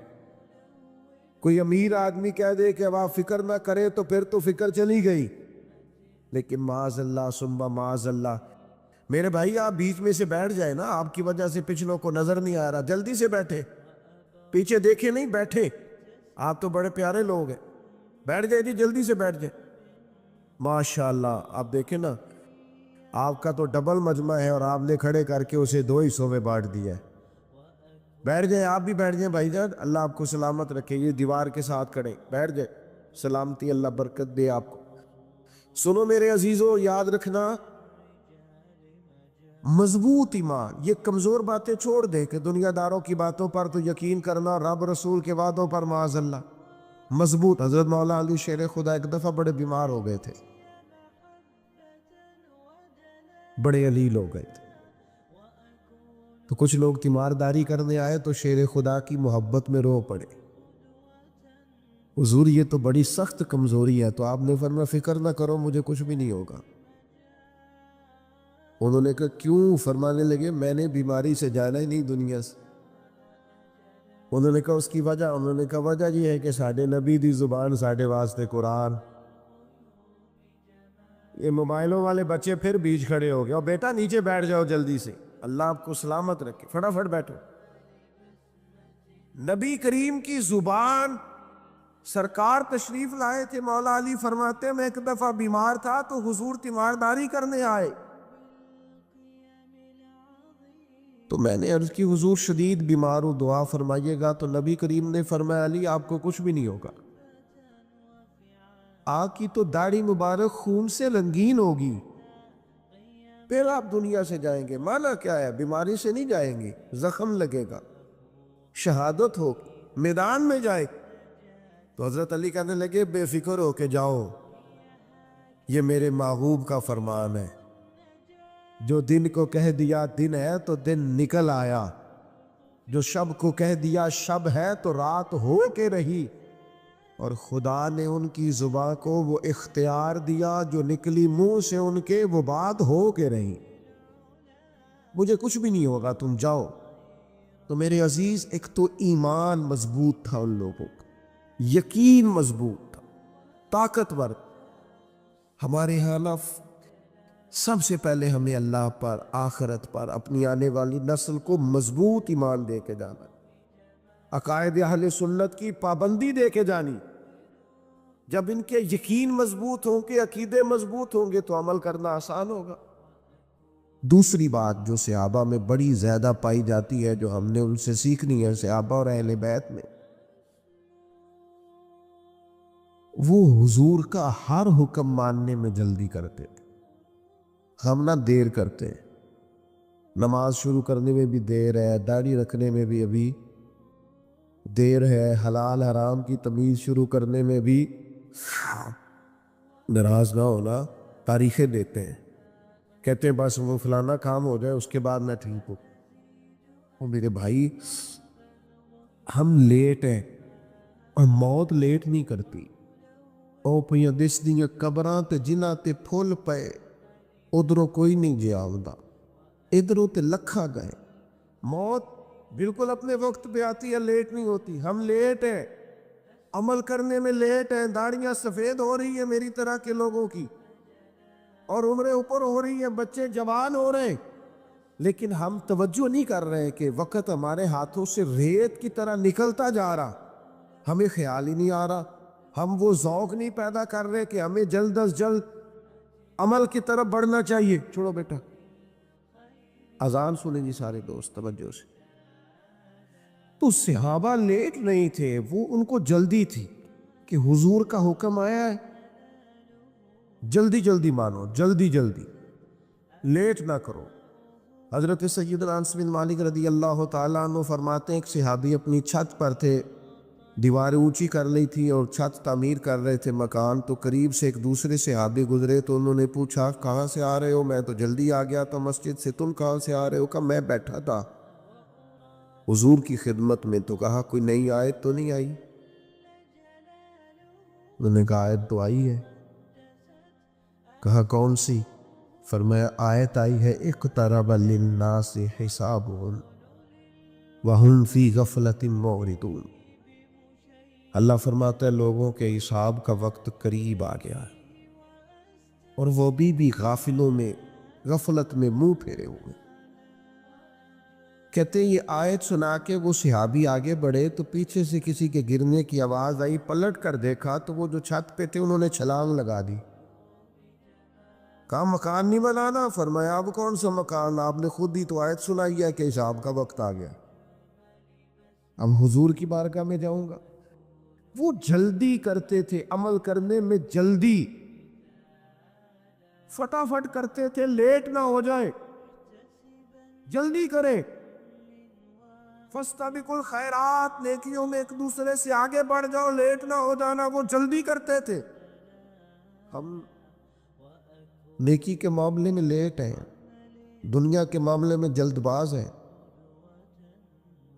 کوئی امیر آدمی کہہ دے کہ اب آپ فکر نہ کرے تو پھر تو فکر چلی گئی. لیکن معاذ اللہ ثم معاذ اللہ, میرے بھائی آپ بیچ میں سے بیٹھ جائے نا, آپ کی وجہ سے پچھلوں کو نظر نہیں آ رہا, جلدی سے بیٹھے, پیچھے دیکھے نہیں, بیٹھے. آپ تو بڑے پیارے لوگ ہیں, بیٹھ جائے جی, جلدی سے بیٹھ جائے. ماشاءاللہ آپ دیکھیں نا, آپ کا تو ڈبل مجمع ہے اور آپ نے کھڑے کر کے اسے 2 حصوں میں بانٹ دیا ہے. بیٹھ جائیں, آپ بھی بیٹھ جائیں بھائی جان, اللہ آپ کو سلامت رکھے. یہ دیوار کے ساتھ کھڑے, بیٹھ جائیں, سلامتی، اللہ برکت دے آپ کو۔ سنو میرے عزیزو، یاد رکھنا مضبوط ایمان، یہ کمزور باتیں چھوڑ دے کہ دنیا داروں کی باتوں پر تو یقین کرنا، رب رسول کے وعدوں پر معاذ اللہ مضبوط۔ حضرت مولا علی شیر خدا ایک دفعہ بڑے بیمار ہو گئے تھے، بڑے علیل ہو گئے تھے، تو کچھ لوگ تیمارداری کرنے آئے تو شیر خدا کی محبت میں رو پڑے، حضور یہ تو بڑی سخت کمزوری ہے۔ تو آپ نے فرمایا فکر نہ کرو، مجھے کچھ بھی نہیں ہوگا۔ انہوں نے کہا کیوں؟ فرمانے لگے میں نے بیماری سے جانا ہی نہیں دنیا سے۔ انہوں نے کہا اس کی وجہ؟ انہوں نے کہا وجہ یہ ہے کہ ساڈے نبی دی زبان ساڈے واسطے قرآن۔ یہ موبائلوں والے بچے پھر بیچ کھڑے ہو گئے، اور بیٹا نیچے بیٹھ جاؤ جلدی سے، اللہ آپ کو سلامت رکھے، فٹافٹ بیٹھو۔ نبی کریم کی زبان، سرکار تشریف لائے تھے، مولا علی فرماتے ہیں میں ایک دفعہ بیمار تھا تو حضور تیمارداری کرنے آئے، تو میں نے عرض کی حضور شدید بیمار ہوں، دعا فرمائیے گا۔ تو نبی کریم نے فرمایا علی آپ کو کچھ بھی نہیں ہوگا، آگ کی تو داڑھی مبارک خون سے رنگین ہوگی، پھر آپ دنیا سے جائیں گے۔ مانا کیا ہے؟ بیماری سے نہیں جائیں گے، زخم لگے گا، شہادت ہو، میدان میں جائے۔ تو حضرت علی کہنے لگے بے فکر ہو کے جاؤ، یہ میرے محبوب کا فرمان ہے، جو دن کو کہہ دیا دن ہے تو دن نکل آیا، جو شب کو کہہ دیا شب ہے تو رات ہو کے رہی، اور خدا نے ان کی زبان کو وہ اختیار دیا جو نکلی منہ سے ان کے وہ بات ہو کے رہی۔ مجھے کچھ بھی نہیں ہوگا، تم جاؤ۔ تو میرے عزیز ایک تو ایمان مضبوط تھا ان لوگوں کا، یقین مضبوط تھا، طاقتور۔ ہمارے ہاں سب سے پہلے ہمیں اللہ پر، آخرت پر، اپنی آنے والی نسل کو مضبوط ایمان دے کے جانا، عقائد اہل سنت کی پابندی دے کے جانی۔ جب ان کے یقین مضبوط ہوں گے، عقیدے مضبوط ہوں گے تو عمل کرنا آسان ہوگا۔ دوسری بات جو صحابہ میں بڑی زیادہ پائی جاتی ہے، جو ہم نے ان سے سیکھنی ہے، صحابہ اور اہل بیت میں، وہ حضور کا ہر حکم ماننے میں جلدی کرتے تھے۔ ہم نہ دیر کرتے ہیں، نماز شروع کرنے میں بھی دیر ہے، داڑھی رکھنے میں بھی ابھی دیر ہے، حلال حرام کی تمیز شروع کرنے میں بھی ناراض نہ ہونا، تاریخیں دیتے ہیں، کہتے ہیں بس وہ فلانا کام ہو جائے اس کے بعد میں ٹھیک ہوں۔ اور میرے بھائی ہم لیٹ ہیں، اور موت لیٹ نہیں کرتی۔ او پہ دس دیا قبراں تے جنہ تے پھول پے، ادھروں کوئی نہیں جی آوندا، ادھروں تے لکھا گئے۔ موت بالکل اپنے وقت پہ آتی ہے، لیٹ نہیں ہوتی۔ ہم لیٹ ہیں، عمل کرنے میں لیٹ ہیں، داڑیاں سفید ہو رہی ہیں میری طرح کے لوگوں کی، اور عمریں اوپر ہو رہی ہیں، بچے جوان ہو رہے ہیں، لیکن ہم توجہ نہیں کر رہے کہ وقت ہمارے ہاتھوں سے ریت کی طرح نکلتا جا رہا، ہمیں خیال ہی نہیں آ رہا، ہم وہ ذوق نہیں پیدا کر رہے کہ ہمیں جلد از جلد عمل کی طرف بڑھنا چاہیے۔ چھوڑو بیٹا، اذان سنیں جی سارے دوست توجہ سے۔ تو صحابہ لیٹ نہیں تھے، وہ ان کو جلدی تھی کہ حضور کا حکم آیا ہے، جلدی جلدی مانو، جلدی جلدی، لیٹ نہ کرو۔ حضرت سیدنا انس بن مالک رضی اللہ تعالیٰ عنہ فرماتے ہیں ایک صحابی اپنی چھت پر تھے، دیواریں اونچی کر لی تھی اور چھت تعمیر کر رہے تھے مکان، تو قریب سے ایک دوسرے صحابی گزرے تو انہوں نے پوچھا کہاں سے آ رہے ہو؟ میں تو جلدی آ گیا تھا مسجد سے، تم کہاں سے آ رہے ہو؟ کہا میں بیٹھا تھا حضور کی خدمت میں۔ تو کہا کوئی نئی آیت تو نہیں آئی؟ انہوں نے کہا آیت تو آئی ہے۔ کہا کون سی؟ فرمایا آیت آئی ہے اقترب للناس حسابهم وهم فی غفلۃ معرضون۔ اللہ فرماتا ہے لوگوں کے حساب کا وقت قریب آ گیا ہے، اور وہ بھی غافلوں میں، غفلت میں منہ پھیرے ہوئے۔ کہتے یہ آیت سنا کے وہ صحابی آگے بڑھے تو پیچھے سے کسی کے گرنے کی آواز آئی، پلٹ کر دیکھا تو وہ جو چھت پہ تھے انہوں نے چھلانگ لگا دی۔ کہا مکان نہیں بنانا؟ فرمایا اب کون سا مکان، آپ نے خود ہی تو آیت سنائی ہے کہ حساب کا وقت آ گیا، اب حضور کی بارگاہ میں جاؤں گا۔ وہ جلدی کرتے تھے، عمل کرنے میں جلدی، فٹافٹ کرتے تھے، لیٹ نہ ہو جائے، جلدی کریں۔ فاستبقوا الخیرات، نیکیوں میں ایک دوسرے سے آگے بڑھ جاؤ، لیٹ نہ ہو جانا، وہ جلدی کرتے تھے۔ ہم نیکی کے معاملے میں لیٹ ہیں، دنیا کے معاملے میں جلد باز ہیں۔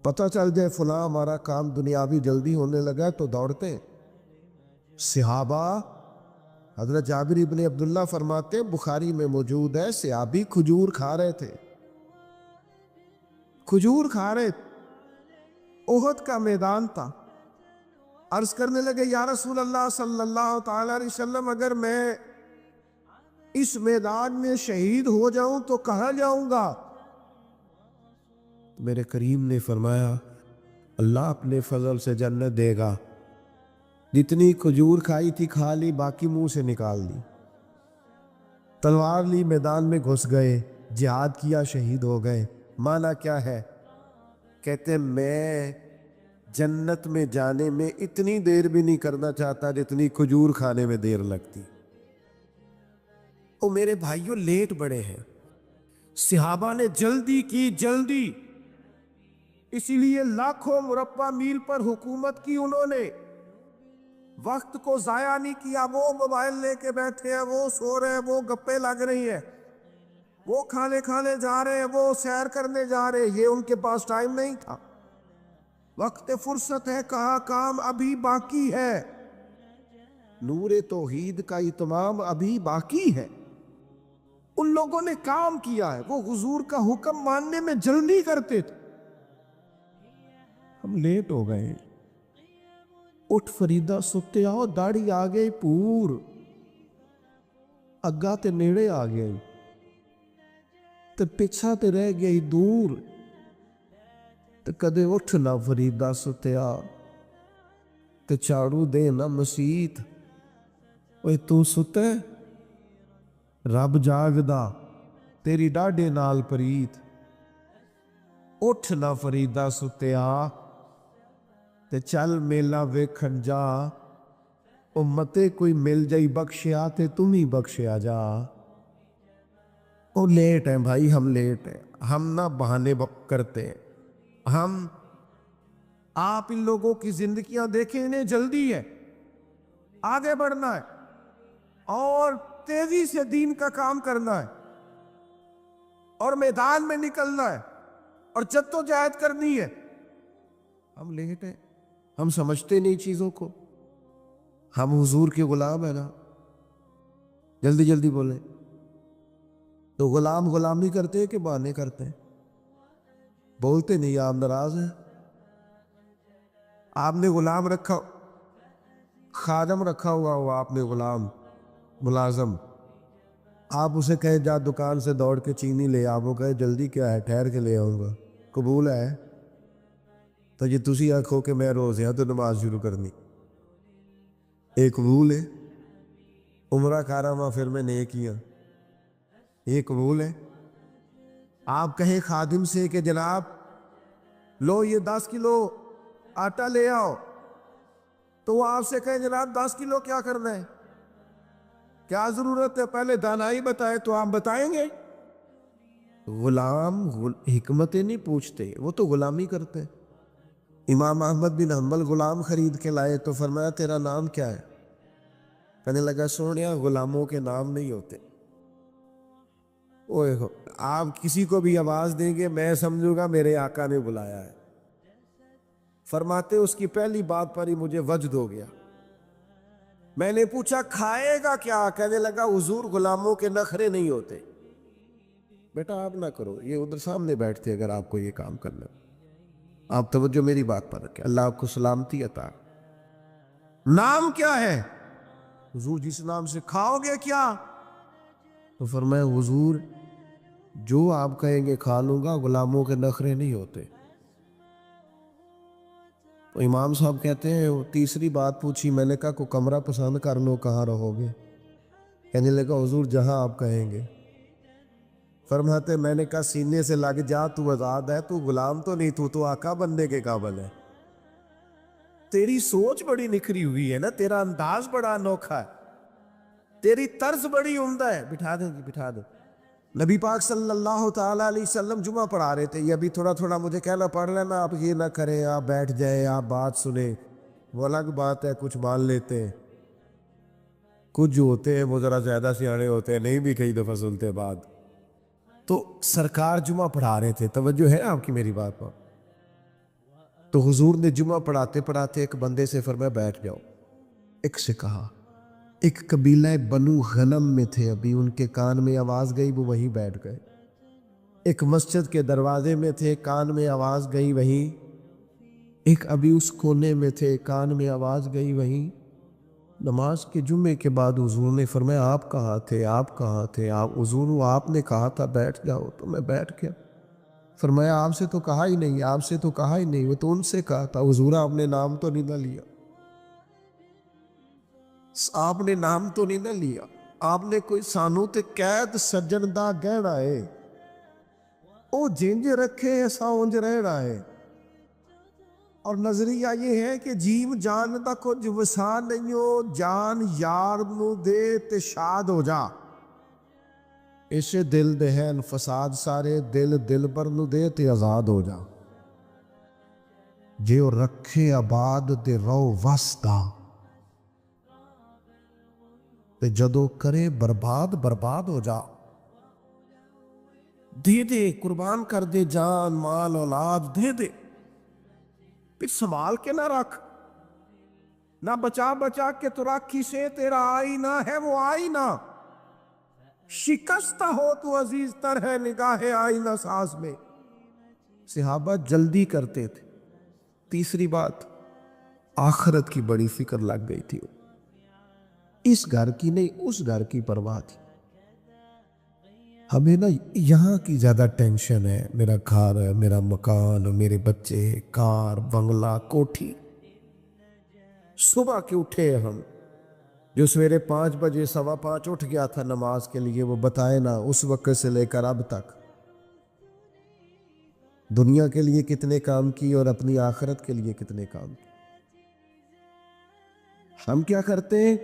پتہ چل جائے فلاں ہمارا کام دنیاوی جلدی ہونے لگا تو دوڑتے ہیں۔ صحابہ، حضرت جابر ابن عبداللہ فرماتے ہیں، بخاری میں موجود ہے، صحابی کھجور کھا رہے تھے، کھجور کھا رہے تھے، احد کا میدان تھا۔ عرض کرنے لگے، یا رسول اللہ صلی اللہ تعالی علیہ وسلم، اگر میں اس میدان میں شہید ہو جاؤں تو کہاں جاؤں گا؟ میرے کریم نے فرمایا، اللہ اپنے فضل سے جنت دے گا۔ جتنی کھجور کھائی تھی کھا لی، باقی منہ سے نکال دی، تلوار لی، میدان میں گھس گئے، جہاد کیا، شہید ہو گئے۔ معنی کیا ہے؟ کہتے میں جنت میں جانے میں اتنی دیر بھی نہیں کرنا چاہتا جتنی کھجور کھانے میں دیر لگتی۔ او میرے بھائیوں، لیٹ بڑے ہیں، صحابہ نے جلدی کی، جلدی، اسی لیے لاکھوں مربع میل پر حکومت کی انہوں نے، وقت کو ضائع نہیں کیا۔ وہ موبائل لے کے بیٹھے ہیں، وہ سو رہے ہیں، وہ گپے لگ رہی ہیں، وہ کھانے کھانے جا رہے ہیں، وہ سیر کرنے جا رہے ہیں، یہ ان کے پاس ٹائم نہیں تھا۔ وقت فرصت ہے، کہاں کام ابھی باقی ہے، نور توحید کا اتمام ابھی باقی ہے۔ ان لوگوں نے کام کیا ہے، وہ حضور کا حکم ماننے میں جلدی کرتے تھے۔ ہم لیٹ ہو گئے۔ اٹھ فریدہ ستے آؤ، داڑھی آ گئی پور، اگا تے نیڑے آ گئی تے پیچھا تے رہ گئی دور، تے کدے اٹھ نہ فریدہ ستیا تے چاڑو دے نہ مسیت۔ اوے تو ستے، رب جاگدا، تیری ڈاڈے نال پریت۔ اٹھ نہ فریدہ ستیا تے چل میلا ویکھن جا، امتے کوئی مل جائی بخشیا تے تم ہی بخشیا جا۔ او لیٹ ہیں بھائی، ہم لیٹ ہیں، ہم نہ بہانے کرتے ہیں۔ ہم آپ ان لوگوں کی زندگیاں دیکھیں، انہیں جلدی ہے، آگے بڑھنا ہے اور تیزی سے دین کا کام کرنا ہے اور میدان میں نکلنا ہے اور جدوجہد کرنی ہے۔ ہم لیٹ ہیں، ہم سمجھتے نہیں چیزوں کو، ہم حضور کے غلام ہیں نا، جلدی جلدی بولیں تو غلام غلامی کرتے ہیں کہ بہانے کرتے ہیں؟ بولتے نہیں، آپ ناراض ہیں؟ آپ نے غلام رکھا، خادم رکھا ہوا آپ نے، غلام ملازم، آپ اسے کہے جا دکان سے دوڑ کے چینی لے، آپ وہ کہے جلدی کیا ہے، ٹھہر کے لے آؤں گا، قبول ہے؟ تو یہ تسی آکھو کہ میں روز یہاں تو نماز شروع کرنی، ایک قبول ہے؟ عمرہ کارما پھر میں نیکیاں، یہ قبول ہے؟ آپ کہیں خادم سے کہ جناب لو یہ 10 کلو آٹا لے آؤ، تو وہ آپ سے کہیں جناب 10 کلو کیا کرنا ہے، کیا ضرورت ہے، پہلے دانائی بتائے تو آپ بتائیں گے؟ غلام حکمتیں نہیں پوچھتے، وہ تو غلامی کرتے۔ امام احمد بن حنبل غلام خرید کے لائے تو فرمایا تیرا نام کیا ہے؟ کہنے لگا سونیا غلاموں کے نام نہیں ہوتے۔ آپ کسی کو بھی آواز دیں گے میں سمجھوں گا میرے آقا نے بلایا ہے۔ فرماتے اس کی پہلی بات پر ہی مجھے وجد ہو گیا۔ میں نے پوچھا کھائے گا کیا؟ کہنے لگا حضور غلاموں کے نخرے نہیں ہوتے۔ بیٹا آپ نہ کرو، یہ ادھر سامنے بیٹھتے اگر آپ کو یہ کام کرنا، آپ توجہ میری بات پر رکھیں، اللہ آپ کو سلامتی عطا۔ نام کیا ہے؟ حضور جس نام سے کھاؤ گے کیا؟ تو فرمایا حضور جو آپ کہیں گے کھا لوں گا، غلاموں کے نخرے نہیں ہوتے۔ تو امام صاحب کہتے ہیں تیسری بات پوچھی، میں نے کہا کو کمرہ پسند کر لو، کہاں رہو گے؟ کہنے لگا حضور جہاں آپ کہیں گے۔ فرماتے میں نے کہا سینے سے لگ جا، تو آزاد ہے، تو غلام تو نہیں، تو آقا بننے کے قابل ہے۔ تیری سوچ بڑی نکھری ہوئی ہے نا، تیرا انداز بڑا انوکھا ہے، تیری طرز بڑی عمدہ ہے. بٹھا دیں جی، بٹھا دیں. نبی پاک صلی اللہ تعالیٰ علیہ وسلم جمعہ پڑھا رہے تھے. یہ ابھی تھوڑا تھوڑا مجھے کہنا پڑ لینا، آپ یہ نہ کریں، آپ بیٹھ جائیں، آپ بات سنیں، وہ الگ بات ہے. کچھ مان لیتے ہیں، کچھ جو ہوتے ہیں وہ ذرا زیادہ سیانے ہوتے ہیں، نہیں بھی کئی دفعہ سنتے بات. تو سرکار جمعہ پڑھا رہے تھے، توجہ ہے آپ کی میری بات پر. تو حضور نے جمعہ پڑھاتے پڑھاتے ایک بندے سے فرمایا بیٹھ جاؤ. ایک سے کہا، ایک قبیلہ بنو غنم میں تھے، ابھی ان کے کان میں آواز گئی، وہ وہیں بیٹھ گئے. ایک مسجد کے دروازے میں تھے، کان میں آواز گئی وہیں. ایک ابھی اس کونے میں تھے، کان میں آواز گئی وہیں. نماز کے جمعے کے بعد حضور نے فرمایا آپ کہاں تھے، آپ کہاں تھے؟ آپ حضور، آپ نے کہا تھا بیٹھ جاؤ تو میں بیٹھ گیا. فرمایا آپ سے تو کہا ہی نہیں، آپ سے تو کہا ہی نہیں، وہ تو ان سے کہا تھا. حضور آپ نے نام تو نہیں نہ لیا، آپ نے نام تو نہیں نہ لیا، آپ نے کوئی سانو تے قید سجن دا گہنا ہے، او جنج رکھے ایسا اونج رہنا ہے. اور نظریہ یہ ہے کہ جیم جان دا کچھ وسا نہیں ہو، جان یار نو دے تے شاد ہو جا. اسے دل دہن فساد سارے، دل دل پر نو دے تے آزاد ہو جا. جے او رکھے آباد تے رو وسدا، تے جدو کرے برباد برباد ہو جا. دے دے، قربان کر دے، جان مال اولاد دے دے، پھر سنبھال کے نہ رکھ. نہ بچا بچا کے تو رکھ سے، تیرا آئینہ ہے وہ آئینہ. شکستہ ہو تو عزیز تر ہے نگاہ آئینہ ساز میں. صحابہ جلدی کرتے تھے. تیسری بات، آخرت کی بڑی فکر لگ گئی تھی. اس گھر کی نہیں، اس گھر کی پرواہ تھی. ہمیں نا یہاں کی زیادہ ٹینشن ہے، میرا گھر ہے، میرا مکان، میرے بچے، کار، بنگلہ، کوٹھی. صبح کے اٹھے ہم، جو سویرے 5 بجے 5:15 اٹھ گیا تھا نماز کے لیے، وہ بتائے نا اس وقت سے لے کر اب تک دنیا کے لیے کتنے کام کی اور اپنی آخرت کے لیے کتنے کام کی. ہم کیا کرتے ہیں؟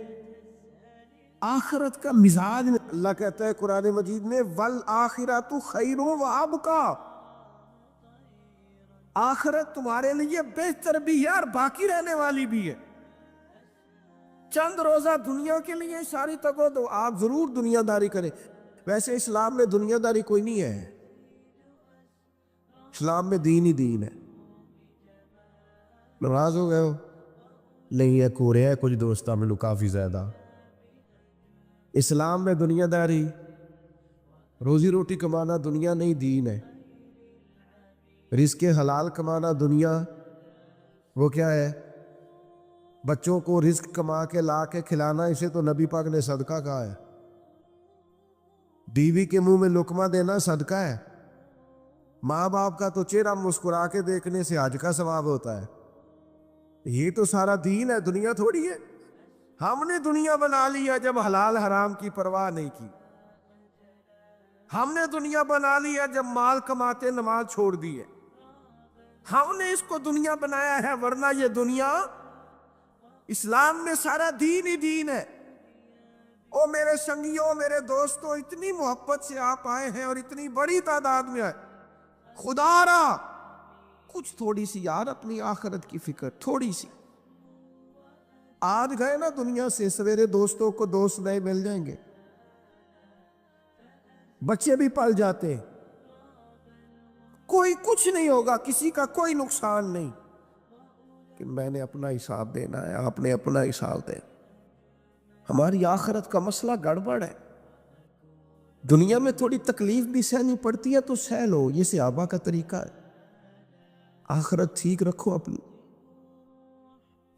آخرت کا مزاج. اللہ کہتا ہے قرآن مجید میں وَالْآخِرَةُ خَيْرٌ وَأَبْقَىٰ، آخرت تمہارے لیے بہتر بھی ہے اور باقی رہنے والی بھی ہے. چند روزہ دنیا کے لیے ساری تگو دو، آپ ضرور دنیا داری کریں. ویسے اسلام میں دنیا داری کوئی نہیں ہے، اسلام میں دین ہی دین ہے. ناراض ہو گئے ہو؟ نہیں ہے، کورے ہے کچھ دوستہ میں کافی زیادہ. اسلام میں دنیا داری، روزی روٹی کمانا دنیا نہیں دین ہے. رزق حلال کمانا دنیا، وہ کیا ہے؟ بچوں کو رزق کما کے لا کے کھلانا، اسے تو نبی پاک نے صدقہ کہا ہے. بیوی کے منہ میں لقمہ دینا صدقہ ہے. ماں باپ کا تو چہرہ مسکرا کے دیکھنے سے حج کا ثواب ہوتا ہے. یہ تو سارا دین ہے، دنیا تھوڑی ہے. ہم نے دنیا بنا لی ہے جب حلال حرام کی پرواہ نہیں کی. ہم نے دنیا بنا لی ہے جب مال کماتے نماز چھوڑ دی ہے. ہم نے اس کو دنیا بنایا ہے، ورنہ یہ دنیا، اسلام میں سارا دین ہی دین ہے. او میرے سنگیوں، میرے دوستوں، اتنی محبت سے آپ آئے ہیں اور اتنی بڑی تعداد میں آئے. خدا را کچھ تھوڑی سی یار اپنی آخرت کی فکر، تھوڑی سی. آج گئے نا دنیا سے، سویرے دوستوں کو دوست نئے مل جائیں گے، بچے بھی پل جاتے ہیں، کوئی کچھ نہیں ہوگا، کسی کا کوئی نقصان نہیں. کہ میں نے اپنا حساب دینا ہے، آپ نے اپنا حساب دے. ہماری آخرت کا مسئلہ گڑبڑ ہے. دنیا میں تھوڑی تکلیف بھی سہنی پڑتی ہے تو سہ لو، یہ صحابہ کا طریقہ ہے. آخرت ٹھیک رکھو اپنی،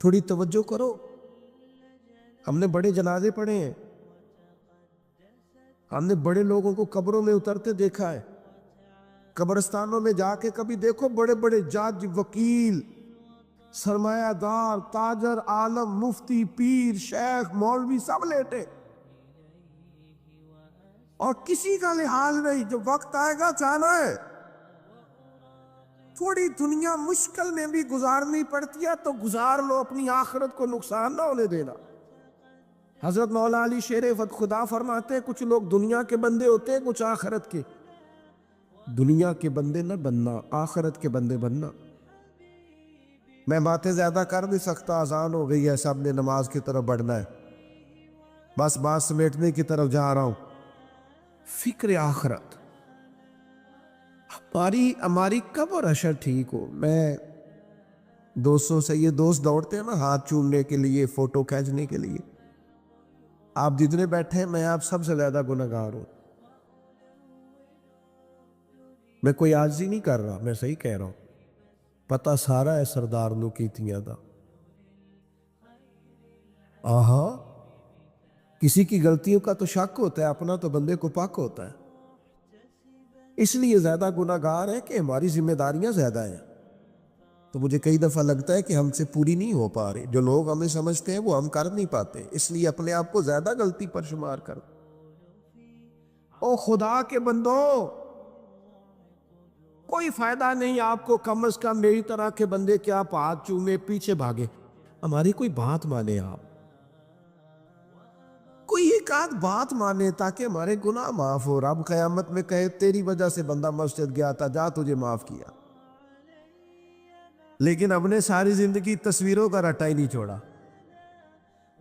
تھوڑی توجہ کرو. ہم نے بڑے جنازے پڑھے ہیں، ہم نے بڑے لوگوں کو قبروں میں اترتے دیکھا ہے. قبرستانوں میں جا کے کبھی دیکھو، بڑے بڑے جج، وکیل، سرمایہ دار، تاجر، عالم، مفتی، پیر، شیخ، مولوی سب لیٹے، اور کسی کا لحاظ نہیں. جو وقت آئے گا جانا ہے، تھوڑی دنیا مشکل میں بھی گزارنی پڑتی ہے تو گزار لو، اپنی آخرت کو نقصان نہ ہونے دینا۔ حضرت مولا علی شیر فت خدا فرماتے ہیں کچھ لوگ دنیا کے بندے ہوتے ہیں، کچھ آخرت کے۔ دنیا کے بندے نہ بننا، آخرت کے بندے بننا۔ میں باتیں زیادہ کر نہیں سکتا، اذان ہو گئی ہے، سب نے نماز کی طرف بڑھنا ہے، بس بات سمیٹنے کی طرف جا رہا ہوں۔ فکر آخرت ہماری کب اور اشر ٹھیک ہو۔ میں دوستوں سے، یہ دوست دوڑتے ہیں نا ہاتھ چومنے کے لیے، فوٹو کھینچنے کے لیے، آپ جتنے بیٹھے ہیں میں آپ سب سے زیادہ گنہگار ہوں۔ میں کوئی عاجزی نہیں کر رہا، میں صحیح کہہ رہا ہوں۔ پتہ سارا ہے سردار نو کیتیاں دا۔ آہا، کسی کی غلطیوں کا تو شک ہوتا ہے، اپنا تو بندے کو پاک ہوتا ہے۔ اس لیے زیادہ گناہگار ہے کہ ہماری ذمہ داریاں زیادہ ہیں، تو مجھے کئی دفعہ لگتا ہے کہ ہم سے پوری نہیں ہو پا رہی، جو لوگ ہمیں سمجھتے ہیں وہ ہم کر نہیں پاتے، اس لیے اپنے آپ کو زیادہ غلطی پر شمار کرو۔ او خدا کے بندو، کوئی فائدہ نہیں آپ کو، کم از کم میری طرح کے بندے کے آپ ہاتھ چومے پیچھے بھاگے، ہماری کوئی بات مانے، آپ کوئی ایک آدھ بات مانے تاکہ ہمارے گناہ معاف ہو، رب قیامت میں کہے تیری وجہ سے بندہ مسجد گیا تھا، جا تجھے معاف کیا۔ لیکن ہم نے ساری زندگی تصویروں کا رٹا ہی نہیں چھوڑا،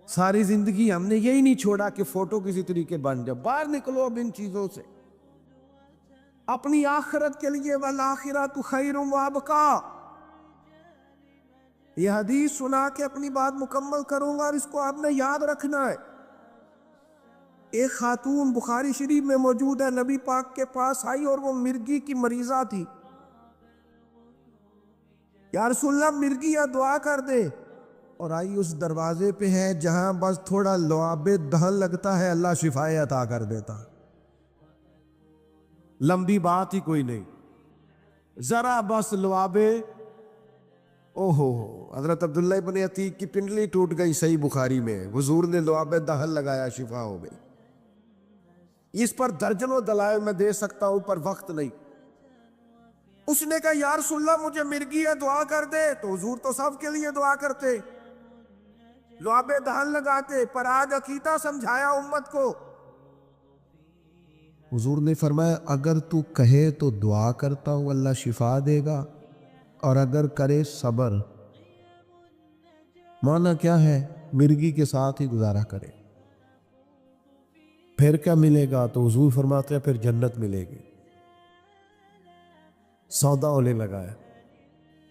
ساری زندگی ہم نے یہی نہیں چھوڑا کہ فوٹو کسی طریقے بن جائے۔ باہر نکلو اب ان چیزوں سے، اپنی آخرت کے لیے، والآخرۃ خیر وابقیٰ۔ یہ حدیث سنا کے اپنی بات مکمل کروں گا، اور اس کو آپ نے یاد رکھنا ہے۔ ایک خاتون بخاری شریف میں موجود ہے، نبی پاک کے پاس آئی اور وہ مرگی کی مریضہ تھی۔ یا رسول اللہ مرگی یا دعا کر دے، اور آئی اس دروازے پہ ہے جہاں بس تھوڑا لعاب دہن لگتا ہے اللہ شفائے عطا کر دیتا۔ لمبی بات ہی کوئی نہیں، ذرا بس لعاب، اوہو، حضرت عبداللہ ابن عتیق کی پنڈلی ٹوٹ گئی، صحیح بخاری میں، حضور نے لعاب دہن لگایا، شفا ہو گئی۔ اس پر درجنوں دلائل میں دے سکتا ہوں پر وقت نہیں۔ اس نے کہا یا رسول اللہ مجھے مرگی ہے، دعا کر دے، تو حضور تو سب کے لیے دعا کرتے، لعاب دہن لگاتے، پر آج عقیدہ سمجھایا امت کو۔ حضور نے فرمایا اگر تو کہے تو دعا کرتا ہوں اللہ شفا دے گا، اور اگر کرے صبر۔ معنی کیا ہے؟ مرگی کے ساتھ ہی گزارا کرے، پھر کیا ملے گا؟ تو حضور فرماتے ہیں پھر جنت ملے گی۔ سودا ہونے لگا ہے۔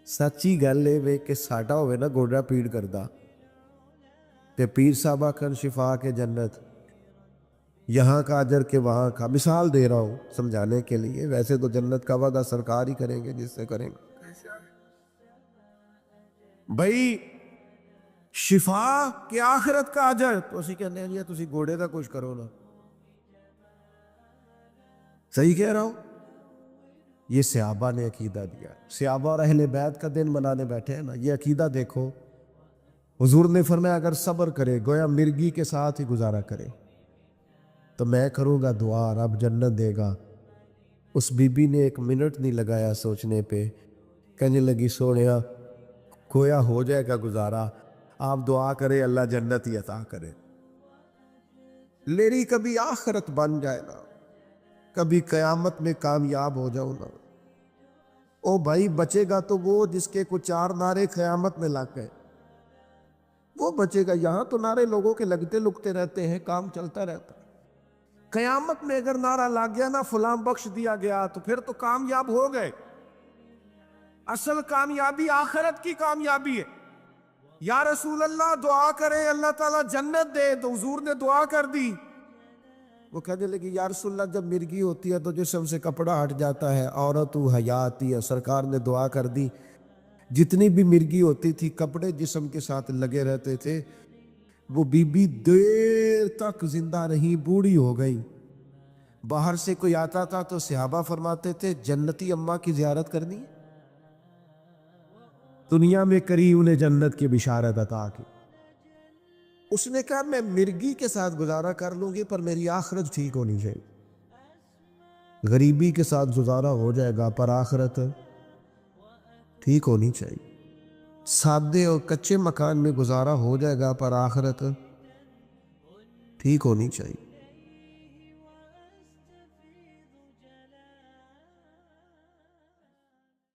سچی گل ہے کہ ساڈا ہوئے نا گوڈا پیڑ کردا تے پیر صاحب آکھن شفا کے جنت، یہاں کا اجر کے وہاں کا، مثال دے رہا ہوں سمجھانے کے لیے، ویسے تو جنت کا وعدہ سرکار ہی کریں گے جس سے کریں گے۔ بھائی شفا کے آخرت کا اجر، تو اسی کہنے ہیں تسی گوڑے دا کچھ کرو نا۔ صحیح کہہ رہا ہوں؟ یہ صحابہ نے عقیدہ دیا، صحابہ اور اہل بیت کا دن منانے بیٹھے ہیں نا، یہ عقیدہ دیکھو۔ حضور نے فرمایا اگر صبر کرے، گویا مرگی کے ساتھ ہی گزارا کرے، تو میں کروں گا دعا، رب جنت دے گا۔ اس بی بی نے ایک منٹ نہیں لگایا سوچنے پہ، کہنے لگی سونیا گویا ہو جائے گا گزارا، آپ دعا کرے اللہ جنت ہی عطا کرے، میری کبھی آخرت بن جائے نا، کبھی قیامت میں کامیاب ہو جاؤ نا۔ او بھائی بچے گا تو وہ جس کے کچھ 4 نعرے قیامت میں لگ گئے، وہ بچے گا۔ یہاں تو نعرے لوگوں کے لگتے لگتے رہتے ہیں، کام چلتا رہتا۔ قیامت میں اگر نعرہ لگ گیا نا فلاں بخش دیا گیا، تو پھر تو کامیاب ہو گئے۔ اصل کامیابی آخرت کی کامیابی ہے۔ یا رسول اللہ دعا کرے اللہ تعالیٰ جنت دے، تو حضور نے دعا کر دی۔ وہ کہنے لگی یا رسول اللہ جب مرگی ہوتی ہے تو جسم سے کپڑا ہٹ جاتا ہے، عورت و حیا آتی ہے، سرکار نے دعا کر دی، جتنی بھی مرگی ہوتی تھی کپڑے جسم کے ساتھ لگے رہتے تھے۔ وہ بی بی دیر تک زندہ رہی، بوڑھی ہو گئی۔ باہر سے کوئی آتا تھا تو صحابہ فرماتے تھے جنتی اماں کی زیارت کرنی ہے، دنیا میں کری انہیں جنت کی بشارت عطا کی۔ اس نے کہا میں مرگی کے ساتھ گزارا کر لوں گی پر میری آخرت ٹھیک ہونی چاہیے۔ غریبی کے ساتھ گزارا ہو جائے گا پر آخرت ٹھیک ہونی چاہیے. سادے اور کچے مکان میں گزارا ہو جائے گا، پر آخرت ٹھیک ہونی چاہیے.